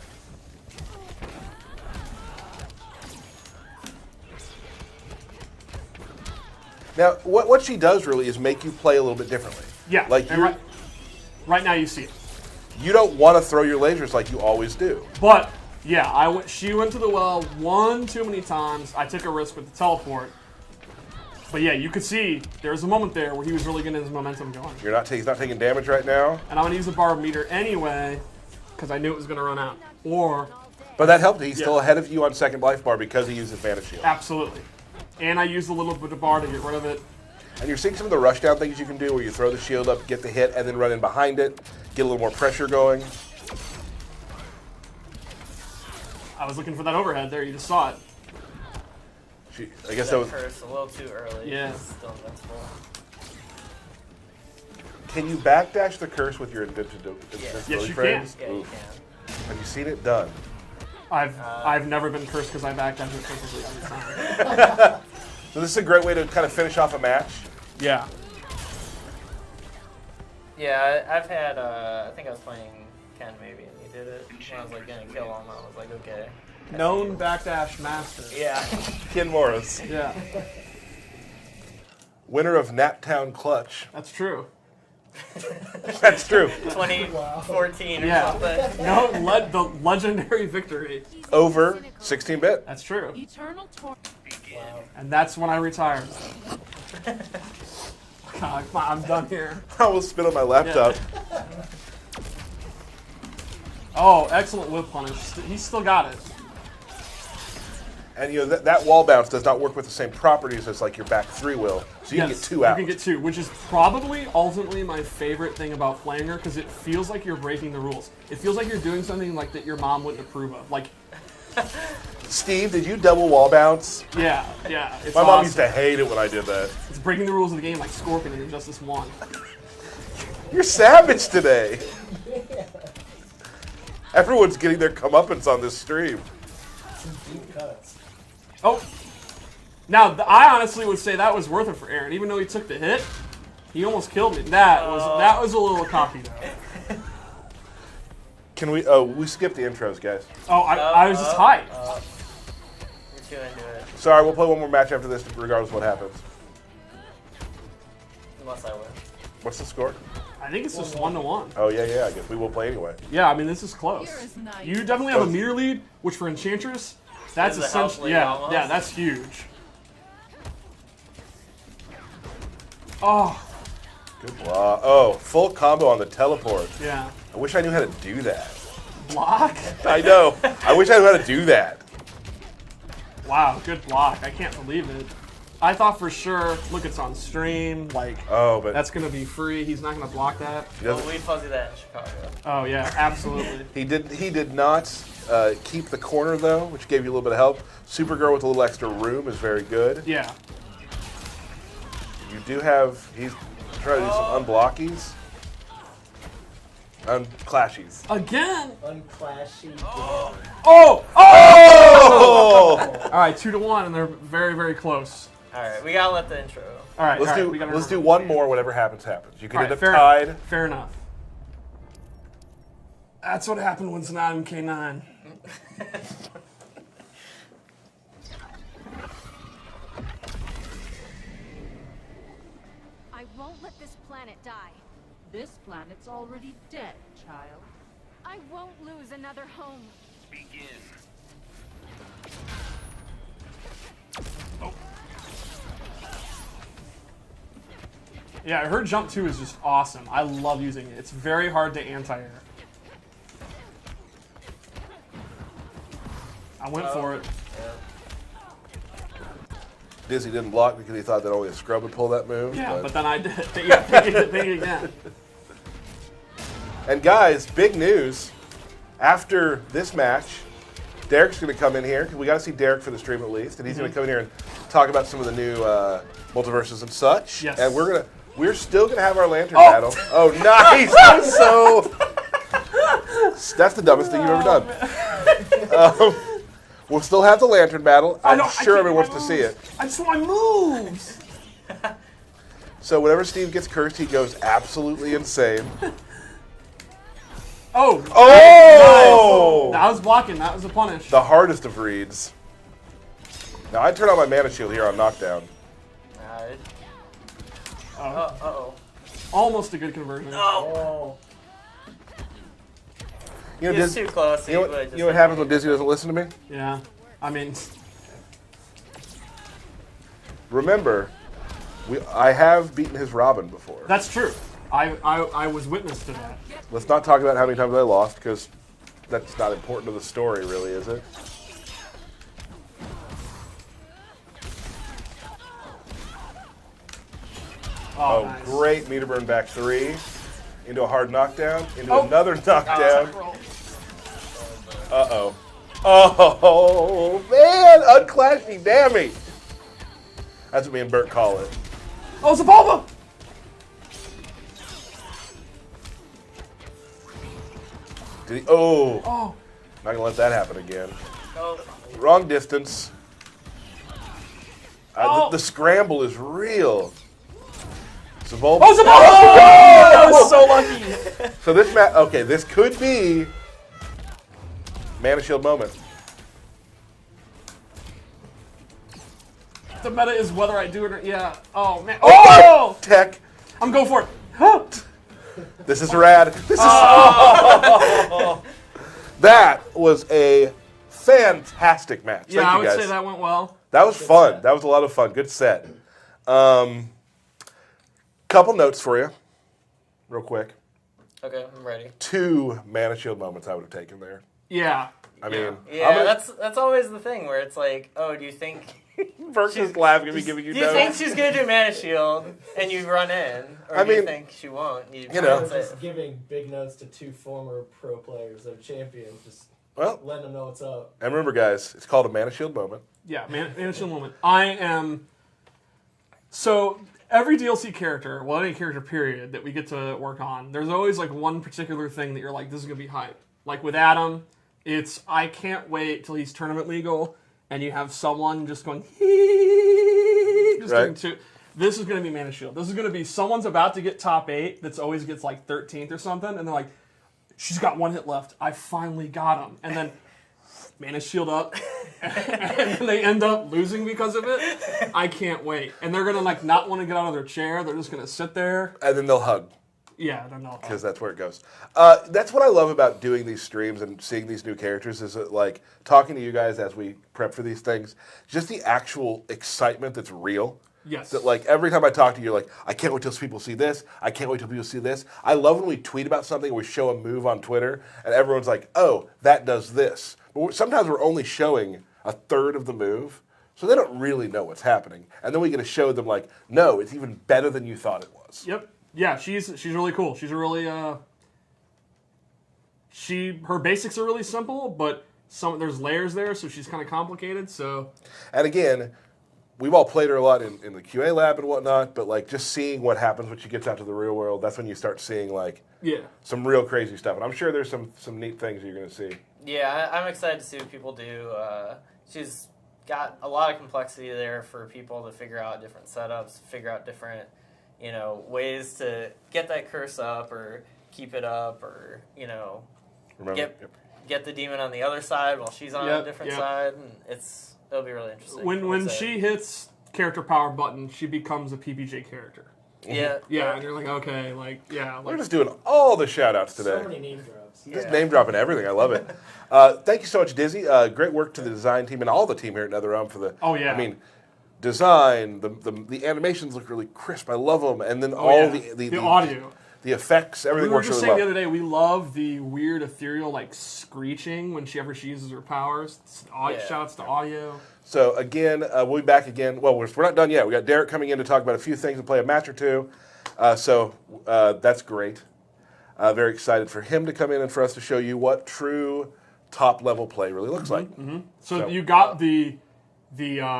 Now, what she does really is make you play a little bit differently. Yeah, Like and right now you see it. you don't want to throw your lasers like you always do. But, yeah, she went to the well one too many times. I took a risk with the teleport. But yeah, you could see there was a moment there where he was really getting his momentum going. He's not taking damage right now. And I'm going to use the barb meter anyway, because I knew it was going to run out. Or, But that helped. He's still Yeah. ahead of you on second life bar because he uses mana shield. absolutely. And I used a little bit of bar to get rid of it. And you're seeing some of the rushdown things you can do where you throw the shield up, get the hit, and then run in behind it, get a little more pressure going. I was looking for that overhead there. You just saw it. I guess that was... curse a little too early. Yeah. It's still invincible. Can you backdash the curse with your invincibility Yes, you frames? Yeah, you Oof. can. Have you seen it done? I've never been cursed because I backdash it perfectly every time. So this is a great way to kind of finish off a match. Yeah. Yeah, I've had, I think I was playing Ken maybe, and he did it. When I was like gonna kill him, I was like, okay. Known backdash master. Yeah. Ken Morris, Yeah, winner of Naptown Clutch. that's true. That's true. 2014 or Yeah. something. No, the legendary victory. Over 16-bit. That's true. Eternal torment. And that's when I retired. God, come on, I'm done here. I almost spit on my laptop. Oh, excellent whip punish. He still got it. And you know that wall bounce does not work with the same properties as like your back 3 will. So you can get 2 out. You can get 2, which is probably ultimately my favorite thing about playing her because it feels like you're breaking the rules. It feels like you're doing something like that your mom wouldn't approve of. Like, Steve, did you double wall bounce? yeah. It's My mom awesome. used to hate it when I did that. It's breaking the rules of the game like Scorpion in Injustice 1. You're savage today. Everyone's getting their comeuppance on this stream. Deep cuts. Oh. Now, I honestly would say that was worth it for Aaron. Even though he took the hit, he almost killed me. That was a little cocky, though. Can we? Oh, we skipped the intros, guys. Oh, I was just hyped. You're too into it. Sorry, we'll play one more match after this, regardless of what happens. Unless I win. What's the score? I think it's just 1-1. Oh yeah. I guess we will play anyway. Yeah, I mean, this is close. Here is night. You definitely have a meter lead, which for Enchantress, that's Is a health essentially, lead almost. yeah, that's huge. Oh, Good block. Oh, full combo on the teleport. yeah. I wish I knew how to do that. Block? I know. I wish I knew how to do that. Wow, good block. I can't believe it. I thought for sure, look, it's on stream, like, Oh, but that's going to be free. He's not going to block that. he, Well, doesn't, we fuzzy that in Chicago. Oh, yeah, absolutely. he did not keep the corner though, which gave you a little bit of help. Supergirl with a little extra room is very good. Yeah. You do have. He's trying to do some unblockies. Unclashies. Again? Unclashy. Oh! Oh! All right, 2-1, and they're very, very close. All right, we gotta let the intro. All right, Let's do one more. Whatever happens, happens. You can All end right, up fair tied. enough. Fair enough. That's what happened when it's not MK9. won't let this planet die. This planet's already dead, child. I won't lose another home. Yeah, her jump 2 is just awesome. I love using it. It's very hard to anti-air. I went for it. Dizzy didn't block because he thought that only a scrub would pull that move. Yeah, but then I did. Yeah, think it again. And guys, big news. After this match, Derek's going to come in here. We got to see Derek for the stream at least, and he's going to come in here and talk about some of the new multiverses and such. Yes. And we're still going to have our lantern battle. Oh, nice! That's the dumbest thing you've ever done. We'll still have the lantern battle. I'm sure everyone wants to see it. I just want moves. So whenever Steve gets cursed, he goes absolutely insane. Oh! Oh! I was blocking. That was a punish. The hardest of reads. Now I turn on my mana shield here on knockdown. Almost a good conversion. Oh. You know, He was too close. You know what happens when Dizzy doesn't listen to me? Yeah. I mean, Remember, I have beaten his Robin before. that's true. I was witness to that. Let's not talk about how many times I lost, because that's not important to the story, really, is it? Oh, nice. great. Meter burn back 3. Into a hard knockdown. Into another knockdown. Uh-oh. Oh, man. Unclashy dammy. That's what me and Bert call it. Oh, it's a Bulba! Did he? Oh. Oh. Not going to let that happen again. Oh. Wrong distance. Oh. The scramble is real. Zavolba. Oh, it's a Bulba! Oh, I was so lucky. So this this could be Mana Shield moment. The meta is whether I do it or yeah. Oh man. Oh! Tech. I'm going for it. This is rad. This is That was a fantastic match. Yeah, Thank I you would guys. say that went well. That was fun. That was a lot of fun. Good set. Couple notes for you, real quick. Okay, I'm ready. 2 Mana Shield moments I would have taken there. Yeah. I mean, Yeah, that's always the thing where it's like, oh, do you think Burke's just laughing at me giving you do you think notes. she's gonna do Mana Shield and you run in, or do you think she won't? You know. Just giving big notes to 2 former pro players that are champions, just Well, letting them know what's up. and remember, guys, it's called a Mana Shield moment. Yeah, Mana Shield moment. I am. So every DLC character, well, any character period that we get to work on, there's always like one particular thing that you're like, this is gonna be hype. Like with Adam, it's I can't wait till he's tournament legal, and you have someone just going, just Right. doing 2. This is gonna be Mana Shield. This is gonna be someone's about to get top 8 that's always gets like 13th or something, and they're like, she's got 1 hit left. I finally got him, and then Mana Shield up, and they end up losing because of it. I can't wait. And they're gonna like not want to get out of their chair. They're just gonna sit there. And then they'll hug, Yeah, they're not. because that's where it goes. That's what I love about doing these streams and seeing these new characters, is that, like, talking to you guys as we prep for these things, just the actual excitement that's real. Yes. That, like, every time I talk to you, you're like, I can't wait till people see this. I can't wait till people see this. I love when we tweet about something, we show a move on Twitter, and everyone's like, oh, that does this. But sometimes we're only showing a third of the move, so they don't really know what's happening. And then we get to show them, like, no, it's even better than you thought it was. Yep. Yeah, she's really cool. She's a really her basics are really simple, but there's layers there, so she's kind of complicated. So. And again, we've all played her a lot in the QA lab and whatnot, but, like, just seeing what happens when she gets out to the real world, that's when you start seeing, like, some real crazy stuff. And I'm sure there's some neat things you're going to see. Yeah, I'm excited to see what people do. She's got a lot of complexity there for people to figure out different setups, figure out different, ways to get that curse up or keep it up, or get the demon on the other side while she's on a different side, and it'll be really interesting. When she hits character power button, she becomes a PBJ character. Yeah. Yeah, and you're like, okay, like, yeah. We're Like, just doing all the shout-outs today. So many name drops. Just Yeah. name dropping everything. I love it. Thank you so much, Dizzy. Great work to the design team and all the team here at NetherRealm for the. Oh, yeah. I mean, design. The animations look really crisp. I love them, and then oh, all yeah. the audio. the effects, everything We were works just really saying well. the other day, we love the weird ethereal like screeching whenever she uses her powers. Yeah. Shouts to audio. So again, we'll be back again. Well, we're not done yet. We got Derek coming in to talk about a few things and play a match or two. So that's great. Very excited for him to come in and for us to show you what true top level play really looks like. So you got the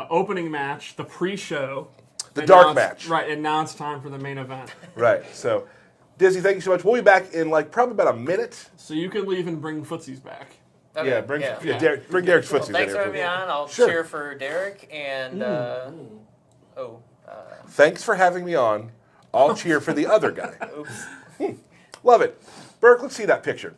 opening match, the pre-show, The and dark now it's- match. right? And now it's time for the main event. Right. So, Dizzy, thank you so much. We'll be back in like probably about a minute. So you can leave and bring footsies back. Okay, Yeah, bring yeah. Derek, bring Derek's Well, footsies in thanks for here. having me on. I'll Sure. cheer for Derek and Thanks for having me on. I'll cheer for the other guy. oops. Love it. Burke, let's see that picture.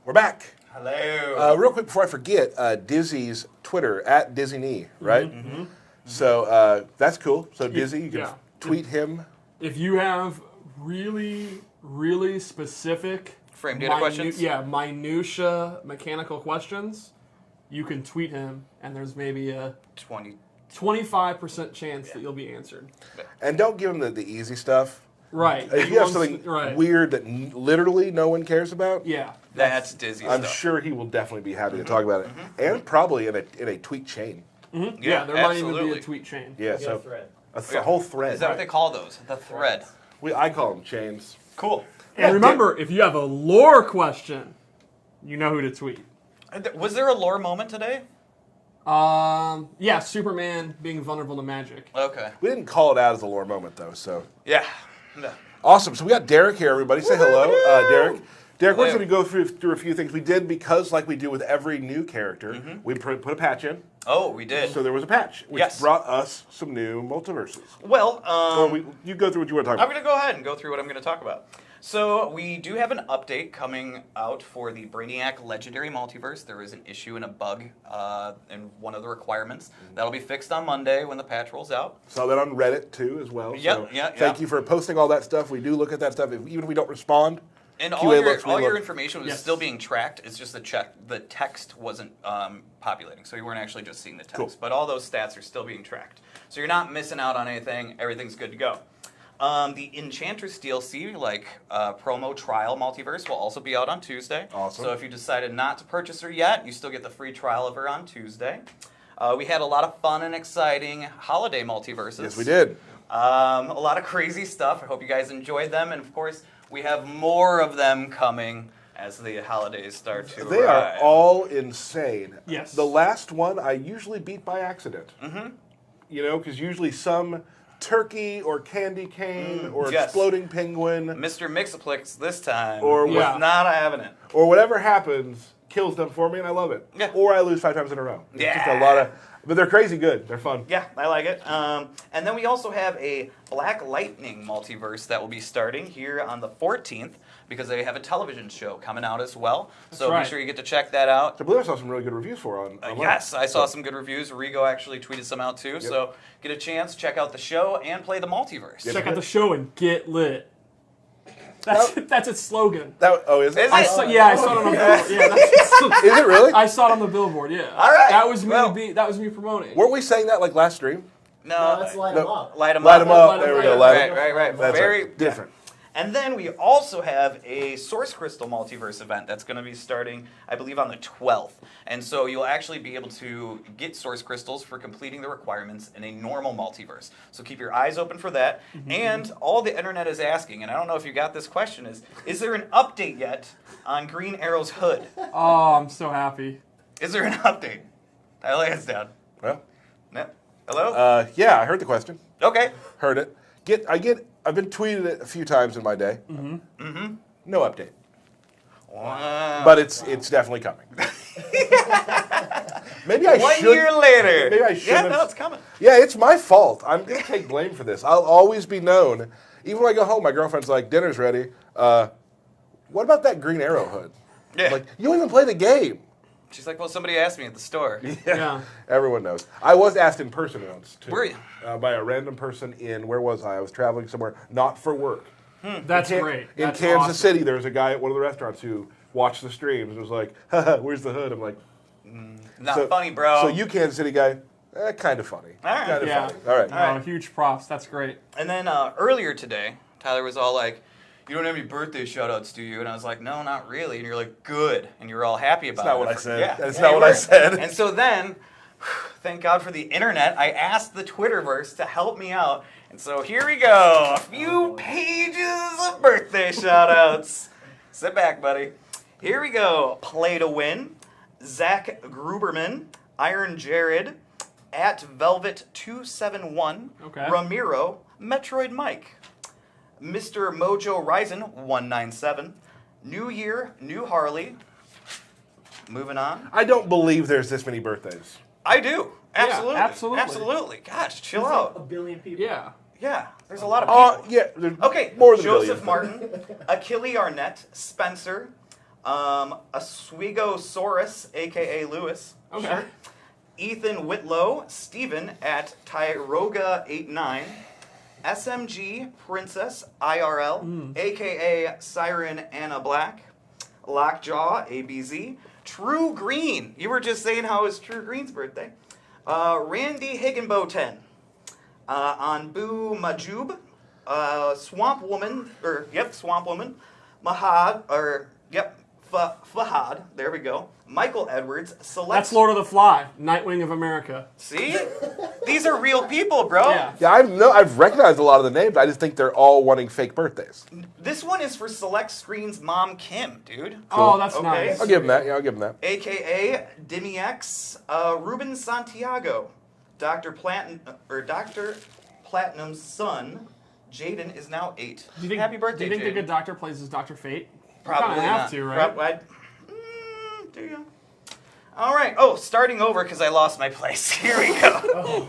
We're back. Hello. Real quick before I forget, Dizzy's Twitter at DizzyKnee, right? So that's cool. So Dizzy, you can Yeah. tweet him. If you have really, really specific Frame data questions? Yeah, minutia mechanical questions, you can tweet him, and there's maybe a 25% chance that you'll be answered. And don't give him the easy stuff. Right. If He you have wants- something right. weird that literally no one cares about, Yeah. That's Dizzy I'm stuff. sure he will definitely be happy to talk about it. And probably in a tweet chain. Yeah, there might even be absolutely. a tweet chain. Yeah, Get a so thread. a whole thread. Is that what they call those? The thread. I call them chains. Cool. And remember, if you have a lore question, you know who to tweet. Was there a lore moment today? Yeah, Superman being vulnerable to magic. Okay. We didn't call it out as a lore moment, though, so. Yeah. Awesome. So we got Derek here, everybody. Say hello, Derek. Derek, we're Hello. going to go through a few things. We did, because like we do with every new character, we put a patch in. Oh, we did. So there was a patch, which Yes. brought us some new multiverses. Well, You go through what you want to talk I'm about. going to go ahead and go through what I'm going to talk about. So we do have an update coming out for the Brainiac Legendary Multiverse. There is an issue and a bug in one of the requirements. That'll be fixed on Monday when the patch rolls out. Saw that on Reddit, too, as well. Yep, so yep, Thank yep. you for posting all that stuff. We do look at that stuff. Even if we don't respond, And QA looks, we all your look. information was Yes. still being tracked. It's just the text wasn't populating, so you weren't actually just seeing the text. Cool. But all those stats are still being tracked, so you're not missing out on anything. Everything's good to go. The Enchantress DLC, promo trial multiverse, will also be out on Tuesday. Awesome. So if you decided not to purchase her yet, you still get the free trial of her on Tuesday. We had a lot of fun and exciting holiday multiverses. yes, we did. A lot of crazy stuff. I hope you guys enjoyed them. And of course, we have more of them coming as the holidays start to They arrive. are all insane. Yes. The last one I usually beat by accident. Mm-hmm. You know, because usually some turkey or candy cane or yes. exploding penguin Mr. Mixaplex this time Or was Yeah. not having it. or whatever happens kills them for me, and I love it. Yeah. Or I lose 5 times in a row. It's just Yeah. a lot of, but they're crazy good. They're fun. Yeah, I like it. And then we also have a Black Lightning multiverse that will be starting here on the 14th because they have a television show coming out as well. So right. be sure you get to check that out. I believe I saw some really good reviews for on. online. Yes, I saw some good reviews. Rigo actually tweeted some out too. So get a chance, check out the show, and play the multiverse. Yep. Check out the show and get lit. That's its slogan. Is it? Is it? I saw it on the billboard. Yeah, that's Is it really? I saw it on the billboard. Yeah. All right. That was me. Well- That was me promoting. Weren't we saying that like last stream? No, Let's light no. them up. light them Light up. them up. Light 'em There we up. go. Light 'em Right, up. right. That's Very right. Different. And then we also have a Source Crystal Multiverse event that's going to be starting, I believe, on the 12th. And so you'll actually be able to get Source Crystals for completing the requirements in a normal multiverse. So keep your eyes open for that. And all the internet is asking, and I don't know if you got this question, is there an update yet on Green Arrow's hood? Oh, I'm so happy. Is there an update? I lay hands down. Well, No? Hello? yeah, I heard the question. Okay. Heard it. I've been tweeted it a few times in my day. No update, Wow. but it's definitely coming. Maybe I 1 should. year later. Maybe I Yeah, shouldn't no, have- it's coming. Yeah, it's my fault. I'm gonna take blame for this. I'll always be known. Even when I go home, my girlfriend's like, "Dinner's ready." What about that Green Arrow hood? Yeah. I'm like, you don't even play the game. She's like, well, somebody asked me at the store. Yeah. Everyone knows. I was asked in person once too. Were you? By a random person in where was I? I was traveling somewhere, not for work. That's Can- great. In That's Kansas awesome. City, there was a guy at one of the restaurants who watched the streams and was like, "Haha, where's the hood?" I'm like, Not funny, bro. So you Kansas City guy, kind of funny. All right. Kind of Yeah. funny. All right. No, All right. huge props. That's great. And then earlier today, Tyler was all like, you don't have any birthday shout-outs, do you? And I was like, no, not really. And you're like, good. And you were all happy about That's it. not what I said. Yeah. That's Yeah, not you what I were. said. And so then, thank God for the internet, I asked the Twitterverse to help me out. And so here we go. A few pages of birthday shout-outs. Sit back, buddy. Here we go. Play to Win, Zach Gruberman, Iron Jared, at Velvet271, Okay. Ramiro, Metroid Mike, Mr. Mojo Ryzen 197, New Year, New Harley. Moving on. I don't believe there's this many birthdays. I do. Absolutely. absolutely. Absolutely. Gosh, chill There's like a out. billion people. Yeah. Yeah, there's a lot of people. Yeah. there's Okay, More than Joseph a billion. Martin, Achille Arnett, Spencer, Oswegosaurus, a.k.a. Lewis. Okay. Sure. Ethan Whitlow, Steven at Tyroga89, SMG Princess IRL, a.k.a. Siren Anna Black, Lockjaw, ABZ, True Green. You were just saying how it's True Green's birthday. Randy Higginboten, Anbu Majub, Swamp Woman, Fahad, there we go. Michael Edwards, Select. That's Lord of the Fly, Nightwing of America. See? These are real people, bro. Yeah. Yeah, I've recognized a lot of the names. I just think they're all wanting fake birthdays. This one is for Select Screen's mom, Kim, dude. Oh, that's Okay. nice. I'll give them that. Yeah, I'll give them that. AKA Demi X, Ruben Santiago, Dr. Platinum's son, Jaden, is now 8. Do you think, Happy birthday, Do you think the Jaden. good doctor plays as Dr. Fate? Probably You kinda have not. to, right? Do you? All right. Oh, starting over because I lost my place. Here we go.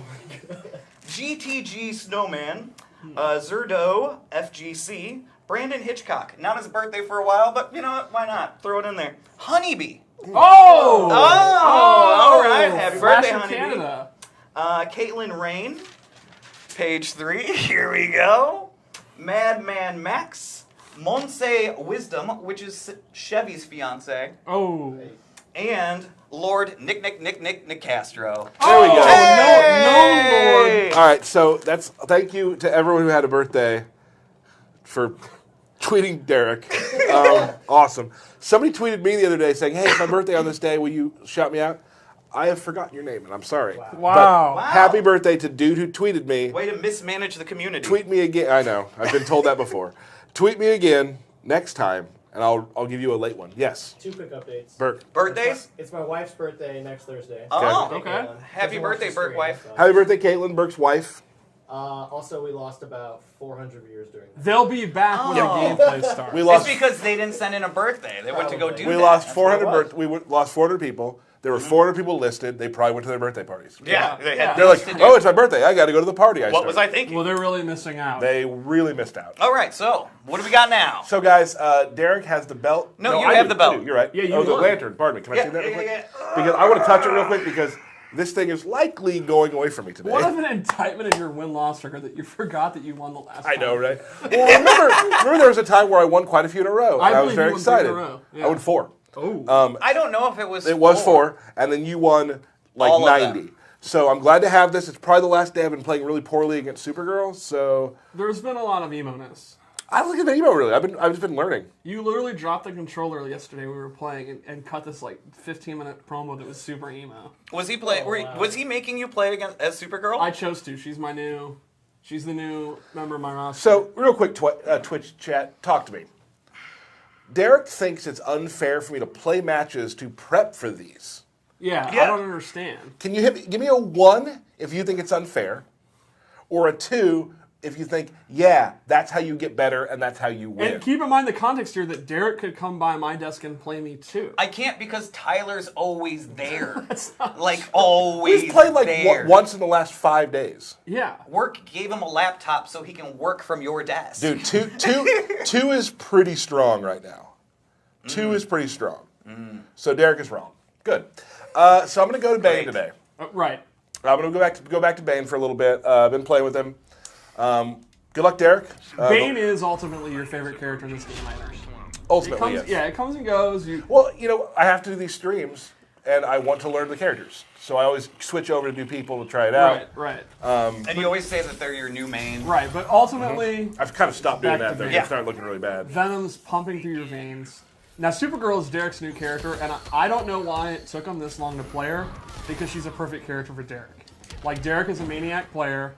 GTG Snowman, Zerdo FGC, Brandon Hitchcock. Not his birthday for a while, but you know what? Why not? Throw it in there. Honeybee. Oh! all right. Happy Flash birthday, of Honeybee. Canada. Caitlin Rain, page 3. Here we go. Madman Max, Monse Wisdom, which is Chevy's fiance, Oh. and Lord Nick Castro. There we go. Oh, no, Lord. All right, so thank you to everyone who had a birthday for tweeting Derek. Awesome. Somebody tweeted me the other day saying, "Hey, it's my birthday on this day. Will you shout me out?" I have forgotten your name, and I'm sorry. Wow. But happy birthday to dude who tweeted me. Way to mismanage the community. Tweet me again. I know. I've been told that before. Tweet me again next time, and I'll give you a late one. Yes. 2 quick updates. Burke. Birthdays? It's my wife's birthday next Thursday. Oh, Okay. Happy birthday, Burke wife. Happy birthday, Caitlin, Burke's wife. Also, we lost about 400 viewers during that. They'll be back when the Oh. gameplay starts. We It's lost. because they didn't send in a birthday. They went to go do We that. lost That's what it 400. was. We lost 400 people. There were 400 people listed. They probably went to their birthday parties. Yeah, they had They're things like, to do. oh, it's my birthday. I got to go to the party. What was I thinking? Well, they're really missing out. They really missed out. All right, so what do we got now? So, guys, Derek has the belt. No, you I have do, the belt. I do, you're right. Yeah, you Oh, the won. lantern. Pardon me. Can I Yeah, see that real quick? yeah. Because I want to touch it real quick because this thing is likely going away from me today. What if an indictment of your win-loss record that you forgot that you won the last I time? know, right? Well, remember there was a time where I won quite a few in a row. I And I was believe very you won 3 in a excited. row. Yeah. I won 4. Oh. I don't know if it was It was 4, and then you won like All of 90. them. So I'm glad to have this. It's probably the last day I've been playing really poorly against Supergirl. So There's been a lot of emo-ness. I don't think it's emo really. I've just been learning. You literally dropped the controller yesterday we were playing and cut this like 15-minute promo that was super emo. Was he play? Was he making you play against as Supergirl? I chose to. She's the new member of my roster. So real quick, Twitch chat, talk to me. Derek thinks it's unfair for me to play matches to prep for these. yeah, Yeah. I don't understand. Can you give me a 1 if you think it's unfair, or a 2 if you think, yeah, that's how you get better and that's how you win. And keep in mind the context here that Derek could come by my desk and play me too. I can't because Tyler's always there. Like always He's played like there. once in the last 5 days. Yeah. Work gave him a laptop so he can work from your desk. Dude, two is pretty strong right now. 2 is pretty strong. So Derek is wrong. Good. So I'm going to go to Bane Great. today. Right. I'm going to go back to Bane for a little bit. I've been playing with him. Good luck, Derek. Bane is ultimately your favorite character in this game, I think. Ultimately, yes. Yeah, it comes and goes. Well, I have to do these streams, and I want to learn the characters. So I always switch over to new people to try it out. Right. And you always say that they're your new main. Right, but ultimately, I've kind of stopped doing Back that, to though. Bane. It started looking really bad. Venom's pumping through your veins. Now, Supergirl is Derek's new character, and I don't know why it took him this long to play her, because she's a perfect character for Derek. Like, Derek is a maniac player.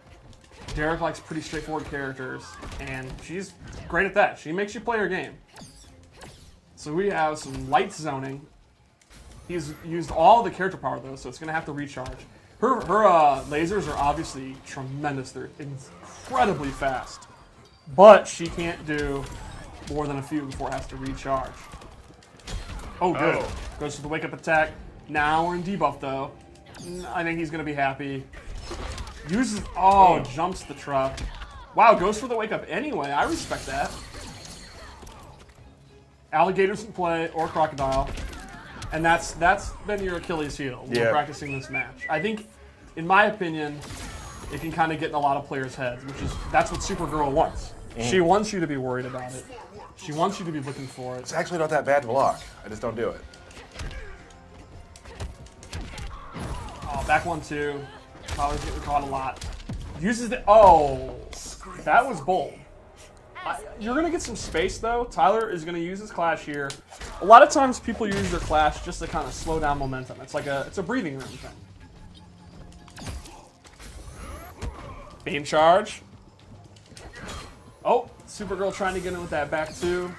Derek likes pretty straightforward characters, and she's great at that. She makes you play her game. So we have some light zoning. He's used all the character power, though, so it's going to have to recharge. Her lasers are obviously tremendous. They're incredibly fast. But she can't do more than a few before it has to recharge. Oh, good. Oh. Goes to the wake-up attack. Now we're in debuff, though. I think he's going to be happy. Uses... Oh, jumps the truck. Wow, goes for the wake-up anyway. I respect that. Alligators in play, or crocodile. And that's been your Achilles heel when we're practicing this match. I think, in my opinion, it can kind of get in a lot of players' heads, that's what Supergirl wants. She wants you to be worried about it. She wants you to be looking for it. It's actually not that bad to block. I just don't do it. Oh, back 1-2. Tyler's getting caught a lot. Uses the... Oh, that was bold. You're going to get some space, though. Tyler is going to use his Clash here. A lot of times people use their Clash just to kind of slow down momentum. It's like it's a breathing room thing. Beam charge. Oh, Supergirl trying to get in with that back 2.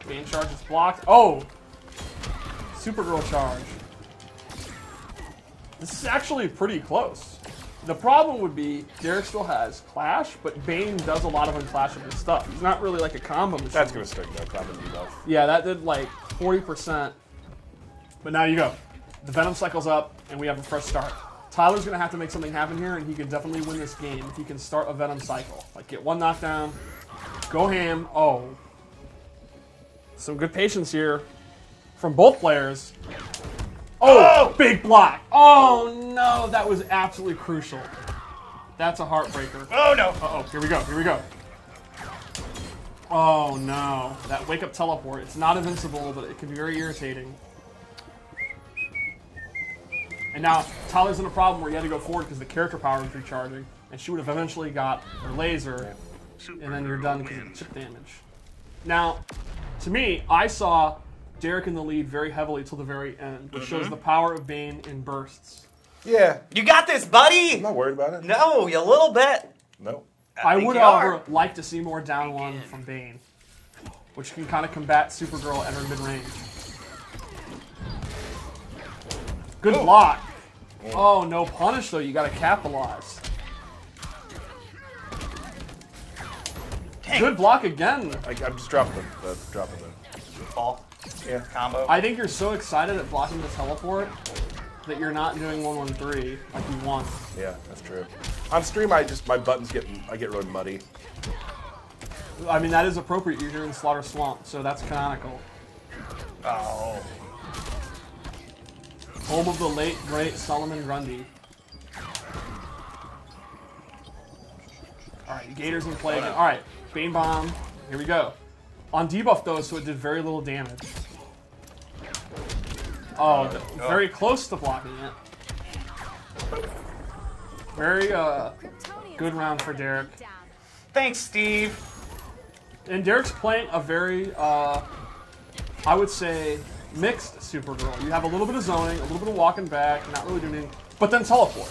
Beam charge is blocked. Oh! Supergirl charge. This is actually pretty close. The problem would be Derek still has Clash, but Bane does a lot of unclashable stuff. He's not really like a combo machine. That's going to stick, though. Combo debuff. Yeah, that did like 40%. But now you go. The Venom cycle's up, and we have a fresh start. Tyler's going to have to make something happen here, and he can definitely win this game if he can start a Venom cycle. Like, get one knockdown, go ham. Oh. Some good patience here from both players. Oh, big block. Oh, no, that was absolutely crucial. That's a heartbreaker. Oh no! Uh-oh, here we go. Oh, no. That wake-up teleport. It's not invincible, but it can be very irritating. And now, Tyler's in a problem where he had to go forward because the character power was recharging, and she would have eventually got her laser, and then you're done because of the chip damage. Now, to me, I saw Derek in the lead very heavily till the very end, which shows the power of Bane in bursts. Yeah. You got this, buddy! I'm not worried about it. No, you little bit. No. I think would, you however, are. like to see more down one from Bane, which can kind of combat Supergirl at her mid-range. Good block. Oh, no punish, though. You got to capitalize. Good block again. I'm just dropping the Ball. Yeah. Combo. I think you're so excited at blocking the teleport that you're not doing 1-1-3 like you want. Yeah, that's true. On stream, my buttons get really muddy. I mean, that is appropriate. You're here in Slaughter Swamp, so that's canonical. Oh. Home of the late, great Solomon Grundy. Alright, Gators in play again. Alright, Bane Bomb. Here we go. On debuff, though, so it did very little damage. Oh, very close to blocking it. Very good round for Derek. Thanks, Steve. And Derek's playing a very, I would say, mixed Supergirl. You have a little bit of zoning, a little bit of walking back, not really doing anything, but then teleport.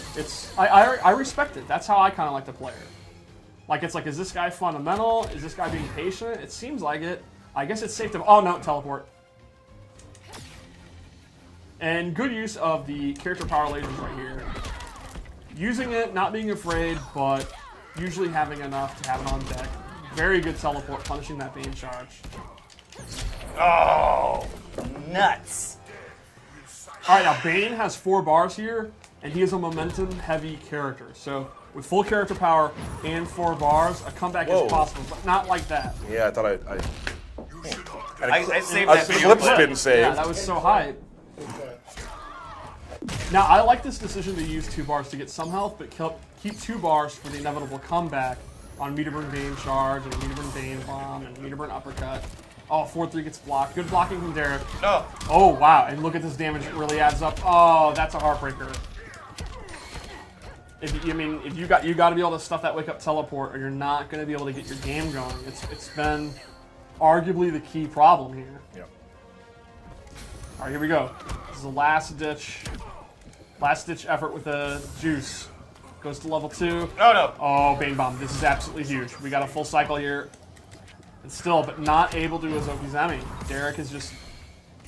I respect it. That's how I kind of like to play her. Like, it's like, is this guy fundamental? Is this guy being patient? It seems like it. I guess it's safe to... Oh, no, teleport. And good use of the character power lasers right here. Using it, not being afraid, but usually having enough to have it on deck. Very good teleport, punishing that Bane charge. Oh, nuts. Alright, now Bane has 4 bars here, and he is a momentum-heavy character. So, with full character power and 4 bars, a comeback is possible, but not like that. Yeah, I thought I saved a that video flip clip. spin save. Yeah, that was so hype. Now, I like this decision to use 2 bars to get some health, but keep 2 bars for the inevitable comeback on meter burn Bane charge, and meter burn Bane bomb, and meter burn uppercut. Oh, 4-3 gets blocked. Good blocking from Derek. No. Oh, wow, and look at this damage. It really adds up. Oh, that's a heartbreaker. If you got to be able to stuff that wake up teleport, or you're not going to be able to get your game going. It's been arguably the key problem here. Yep. All right, here we go. This is the last ditch effort with the juice. Goes to level 2. No, no. Oh, Bane Bomb. This is absolutely huge. We got a full cycle here. And still, but not able to Azoki Zemi.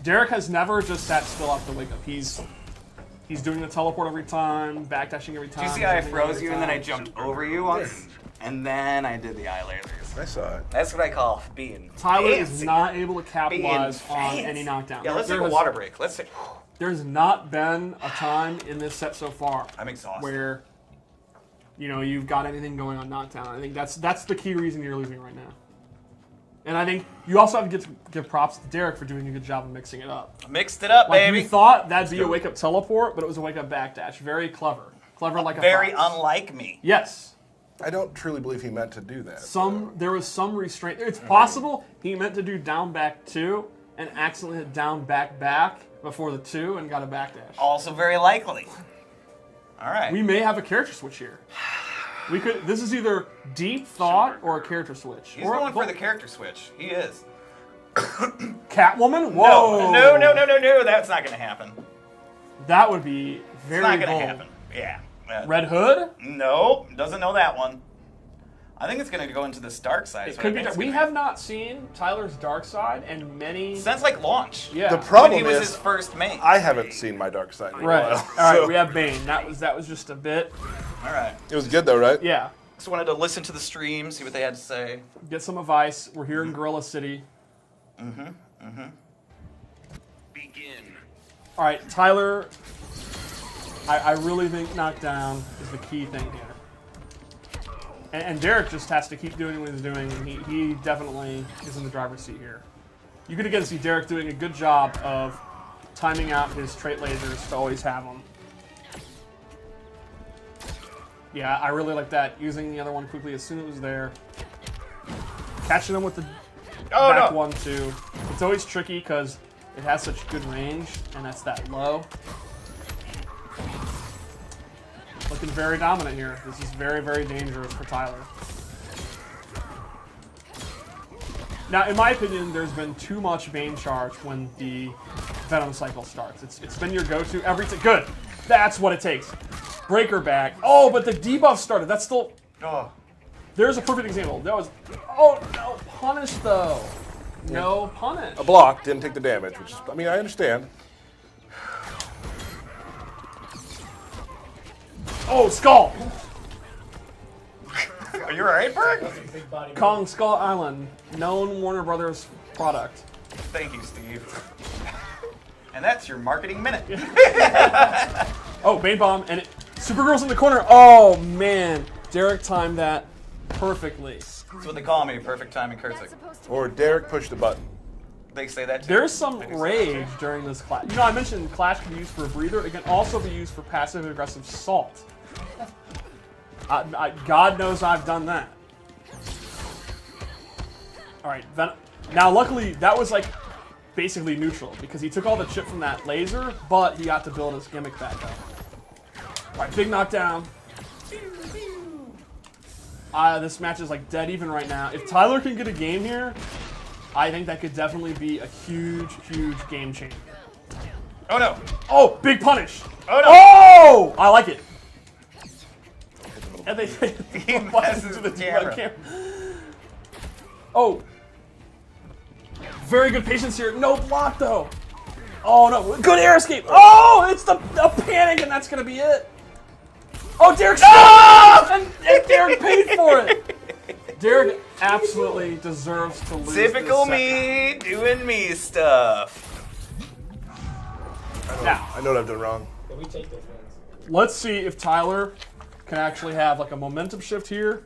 Derek has never just sat still after wake up. He's doing the teleport every time, backdashing every time. Did you see how I jumping froze every you and then time. I jumped over you once? And then I did the eye lasers. I saw it. That's what I call being Tyler is fancy. not able to capitalize Being on fancy. any knockdown. Yeah, let's take a water break. Let's take... There's not been a time in this set so far I'm exhausted. where you've got anything going on knockdown. I think that's the key reason you're losing right now. And I think you also have to give props to Derek for doing a good job of mixing it up. Mixed it up, Like, baby. you thought that'd be a wake-up teleport, but it was a wake-up backdash. Very clever. Clever like a Very fox. unlike me. Yes. I don't truly believe he meant to do that. There was some restraint. It's possible he meant to do down back 2 and accidentally hit down back before the 2 and got a backdash. Also very likely. All right. We may have a character switch here. This is either deep thought or a character switch. He's going for the character switch. He is. Catwoman? Whoa. No. That's not going to happen. That would be very It's not going bold. to happen. Yeah. Red Hood? No, doesn't know that one. I think it's going to go into this dark side. It so I could be. think it's We gonna have not seen Tyler's dark side and many. Since like launch. Yeah. The When problem he was is, his first main. I haven't seen my dark side in a Right. while. All right. so- We have Bane. That was just a bit. All right. It was good though, right? Yeah. Just wanted to listen to the stream, see what they had to say. Get some advice. We're here in Gorilla City. Begin. All right, Tyler. I really think knockdown is the key thing here. And Derek just has to keep doing what he's doing, and he definitely is in the driver's seat here. You could again see Derek doing a good job of timing out his trait lasers to always have them. Yeah, I really like that. Using the other one quickly as soon as it was there. Catching him with the back 1-2. It's always tricky because it has such good range, and that's that low. Looking very dominant here. This is very, very dangerous for Tyler. Now, in my opinion, there's been too much Bane charge when the Venom cycle starts. It's been your go-to every time. Good. That's what it takes. Breaker back. Oh, but the debuff started. That's still... Oh. There's a perfect example. That was... Oh, no. Punish, though. No punish. A block, didn't take the damage, which is, I mean, I understand. Oh, skull. Are you alright, Bert? That's a big body. Kong Skull Island, known Warner Brothers product. Thank you, Steve. And that's your marketing minute. Oh, Bane Bomb, and Supergirl's in the corner. Oh, man. Derek timed that perfectly. That's what they call me, perfect timing That's cursing. supposed to Or Derek pushed the button. They say that too. There's some I do say that rage too. during this clash. You know, I mentioned Clash can be used for a breather. It can also be used for passive-aggressive salt. God knows I've done that. All right, now luckily that was like basically neutral because he took all the chip from that laser, but he got to build his gimmick back up. All right, big knockdown. This match is like dead even right now. If Tyler can get a game here, I think that could definitely be a huge, huge game changer. Oh no! Oh, big punish. Oh no! Oh, I like it. And they He messes with the camera. Oh. Very good patience here. No block, though. Oh, no. Good air escape. Oh, it's a panic, and that's going to be it. Oh, Derek. And Derek paid for it. Derek absolutely deserves to lose. Typical this set. me doing me stuff. Now, I know what I've done wrong. Yeah, we take those wins. let's see if Tyler can actually have like a momentum shift here.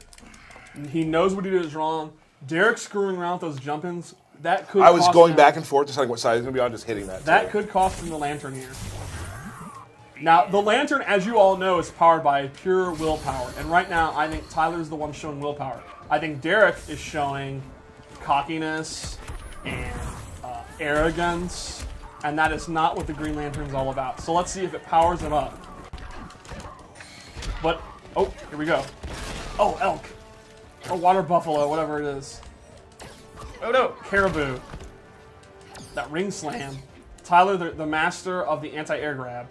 He knows what he did is wrong. Derek screwing around with those jump-ins, that could I was cost going him- back and forth deciding what side he's going to be on, just hitting that. That too. could cost him the lantern here. Now, the lantern, as you all know, is powered by pure willpower. And right now, I think Tyler's the one showing willpower. I think Derek is showing cockiness and arrogance. And that is not what the Green Lantern's all about. So let's see if it powers him up. But, oh, here we go. Oh, elk. Or water buffalo, whatever it is. Oh no! Caribou. That ring slam. Tyler, the master of the anti-air grab.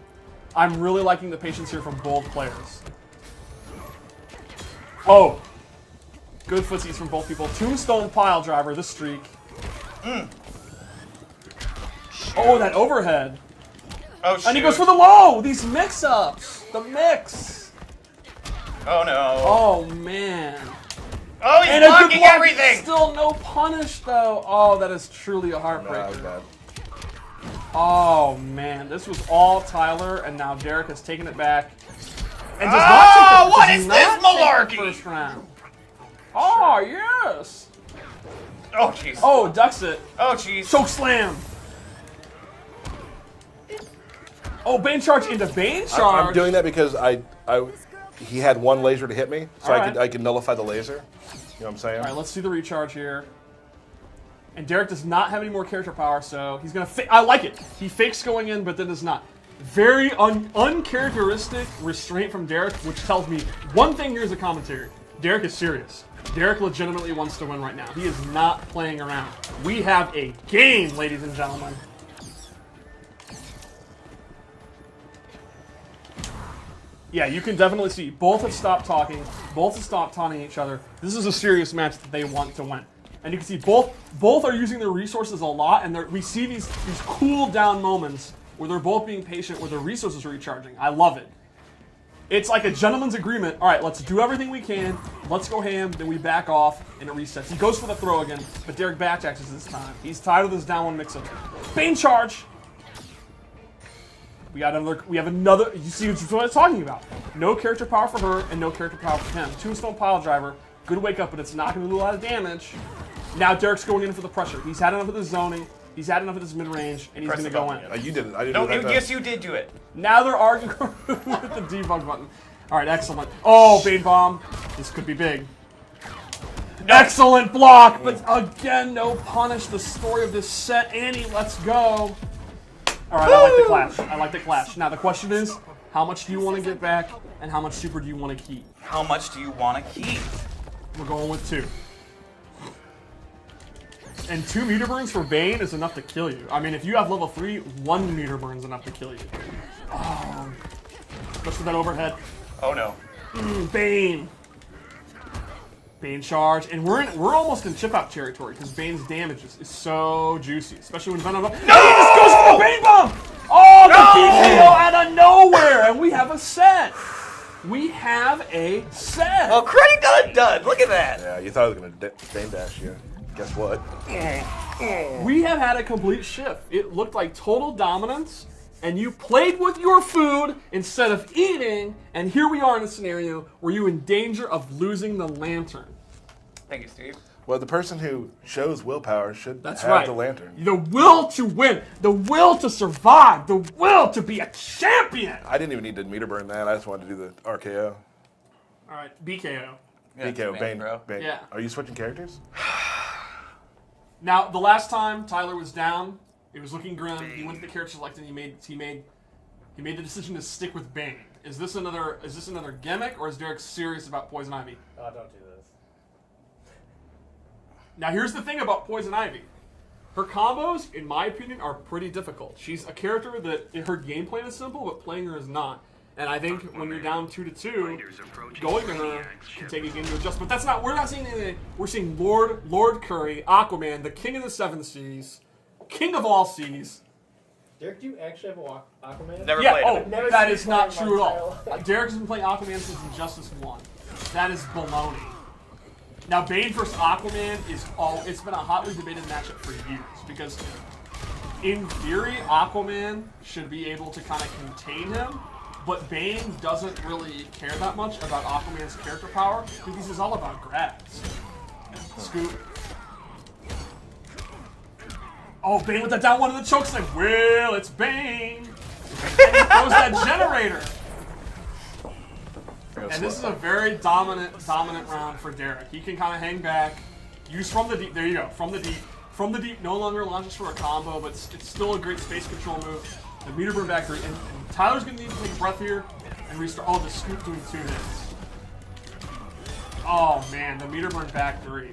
I'm really liking the patience here from both players. Oh. Good footsies from both people. Tombstone pile driver, this streak. Oh, that overhead. Oh shoot! And he goes for the low! These mix-ups! The mix! Oh no! Oh, man. Oh, he's And a good blocking block. everything! Still no punish, though. Oh, that is truly a Nah, heartbreaker. bad. Oh man, this was all Tyler, and now Derek has taken it back. And does Oh, not what does is not this take the malarkey? First round. Oh yes. Oh jeez! Oh, ducks it. Oh jeez! Choke slam. Oh, Bane charge into Bane charge. I'm doing that because he had one laser to hit me, so All right. I could nullify the laser. You know what I'm saying? All right, let's see the recharge here. And Derek does not have any more character power, so he's gonna. I like it. He fakes going in, but then does not. Very uncharacteristic restraint from Derek, which tells me one thing here as a commentary. Derek is serious. Derek legitimately wants to win right now. He is not playing around. We have a game, ladies and gentlemen. Yeah, you can definitely see both have stopped talking. Both have stopped taunting each other. This is a serious match that they want to win. And you can see both are using their resources a lot, and we see these cool down moments where they're both being patient, where their resources are recharging. I love it. It's like a gentleman's agreement. All right, let's do everything we can. Let's go ham. Then we back off, and it resets. He goes for the throw again, but Derek backjacks this time. He's tired of this down one mix-up. Bane charge. We have another. You see what I'm talking about? No character power for her, and no character power for him. Tombstone pile driver. Good wake up, but it's not going to do a lot of damage. Now Derek's going in for the pressure. He's had enough of the zoning. He's had enough of this mid-range, and he's Press going to the go button in. again. You did it. I didn't No, do that. yes, you did do it. Now they're arguing with the debug button. All right, excellent. Oh, Bane Bomb. This could be big. Excellent block, but again, no punish. The story of this set. Annie, let's go. All right, I like the clash. I like the clash. Now the question is, how much do you want to get back, and how much super do you want to keep? How much do you want to keep? We're going with 2. And 2 meter burns for Bane is enough to kill you. I mean, if you have level 3, 1 meter burn is enough to kill you. Let's do that overhead. Oh no! Bane. Bane charge, and we're almost in chip out territory because Bane's damage is so juicy, especially when Venom. No! And he just goes for the Bane bomb. Oh, the PKO out of nowhere, and we have a set. we have a set. Well, credit done. Look at that. Yeah, you thought I was going to Dame Dash you. Guess what? We have had a complete shift. It looked like total dominance, and you played with your food instead of eating, and here we are in a scenario where you're in danger of losing the lantern. Thank you, Steve. Well, the person who shows willpower should That's have right. the lantern. The will to win, the will to survive, the will to be a champion. I didn't even need to meter burn that. I just wanted to do the RKO. All right, BKO. Yeah, BKO, Bane. bro. Bane. Yeah. Are you switching characters? Now, the last time Tyler was down, it was looking grim. He went to the character select and he made the decision to stick with Bane. Is this another gimmick, or is Derek serious about Poison Ivy? Oh, don't do this. Now, here's the thing about Poison Ivy. Her combos, in my opinion, are pretty difficult. She's a character that her game plan is simple, but playing her is not. And I think when you're down 2-2, going to her can take a game to adjust. But that's not. We're not seeing anything. We're seeing Lord Curry, Aquaman, the King of the Seven Seas, King of all seas. Derek, do you actually have Aquaman? Never Yeah. played Oh, him. never that seen is not Aquaman true at all. title. Derek has been playing Aquaman since Injustice 1. That is baloney. Now, Bane versus Aquaman it's been a hotly debated matchup for years because, in theory, Aquaman should be able to kind of contain him, but Bane doesn't really care that much about Aquaman's character power because it's all about grabs. Scoop. Oh, Bane with that down one in the chokeslam. Well, it's Bane. And he throws that generator. And this is a very dominant round for Derek. He can kind of hang back, use from the deep. There you go, from the deep. From the deep no longer launches for a combo, but it's still a great space control move. The meter burn back 3, and Tyler's gonna need to take a breath here and restart. Oh, the scoop doing 2 hits. Oh man, the meter burn back 3.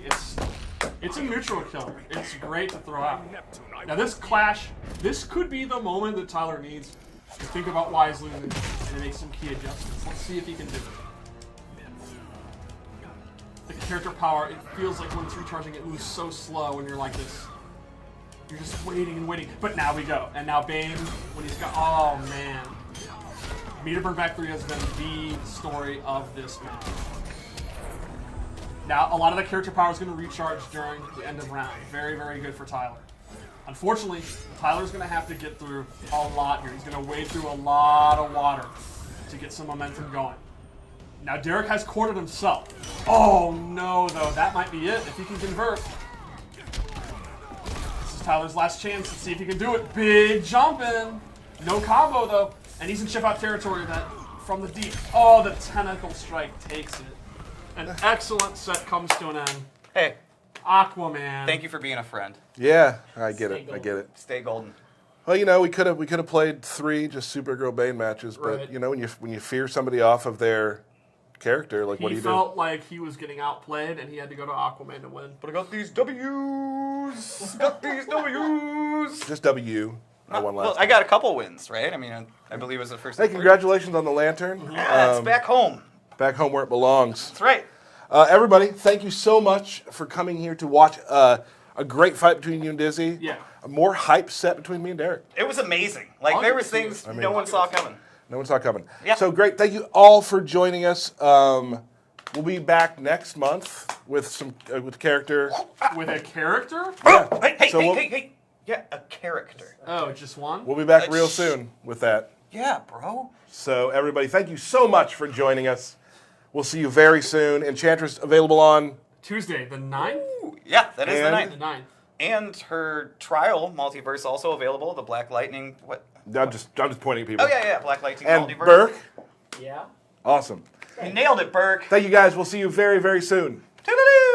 It's a neutral killer. It's great to throw out. Now this clash, this could be the moment that Tyler needs to think about wisely and make some key adjustments. Let's see if he can do it. The character power, it feels like when it's recharging, it moves so slow and you're like this. You're just waiting and waiting. But now we go. And now Bane, when he's got, oh man. Meter Burn Back 3 has been the story of this match. Now, a lot of the character power is going to recharge during the end of round. Very, very good for Tyler. Unfortunately, Tyler's going to have to get through a lot here. He's going to wade through a lot of water to get some momentum going. Now, Derek has cornered himself. Oh, no, though. That might be it if he can convert. This is Tyler's last chance. Let's see if he can do it. Big jump in. No combo, though. And he's in chip-out territory that from the deep. Oh, the tentacle strike takes it. An excellent set comes to an end. Hey, Aquaman. thank you for being a friend. Yeah, I get it. I get it. Stay golden. Well, you know, we could have played 3 just Supergirl Bane matches, but Right. you know, when you fear somebody off of their character, like what do He you do? felt like he was getting outplayed, and he had to go to Aquaman to win. But I got these W's. Got these W's. Just W. I won last. Well, I got a couple wins, right? I mean, I believe it was the first. Hey, congratulations on the lantern. Yeah, it's back home. Back home where it belongs. That's right. Everybody, thank you so much for coming here to watch a great fight between you and Dizzy. Yeah. A more hype set between me and Derek. It was amazing. Like there was things no one saw coming. No one saw coming. Yeah. So great. Thank you all for joining us. We'll be back next month with some with character. With a character? Oh, hey, So we'll- hey. Yeah, a character. Oh, just one? We'll be back real soon with that. Yeah, bro. So everybody, thank you so much for joining us. We'll see you very soon. Enchantress available on Tuesday, the 9th? Ooh, yeah, that is the And- The 9th. 9th. And her trial multiverse also available. The Black Lightning. What? I'm just pointing at people. Oh yeah, Black Lightning And multiverse. Burke, Yeah? awesome. You nailed it, Burke. Thank you guys. We'll see you very, very soon. Toodaloo!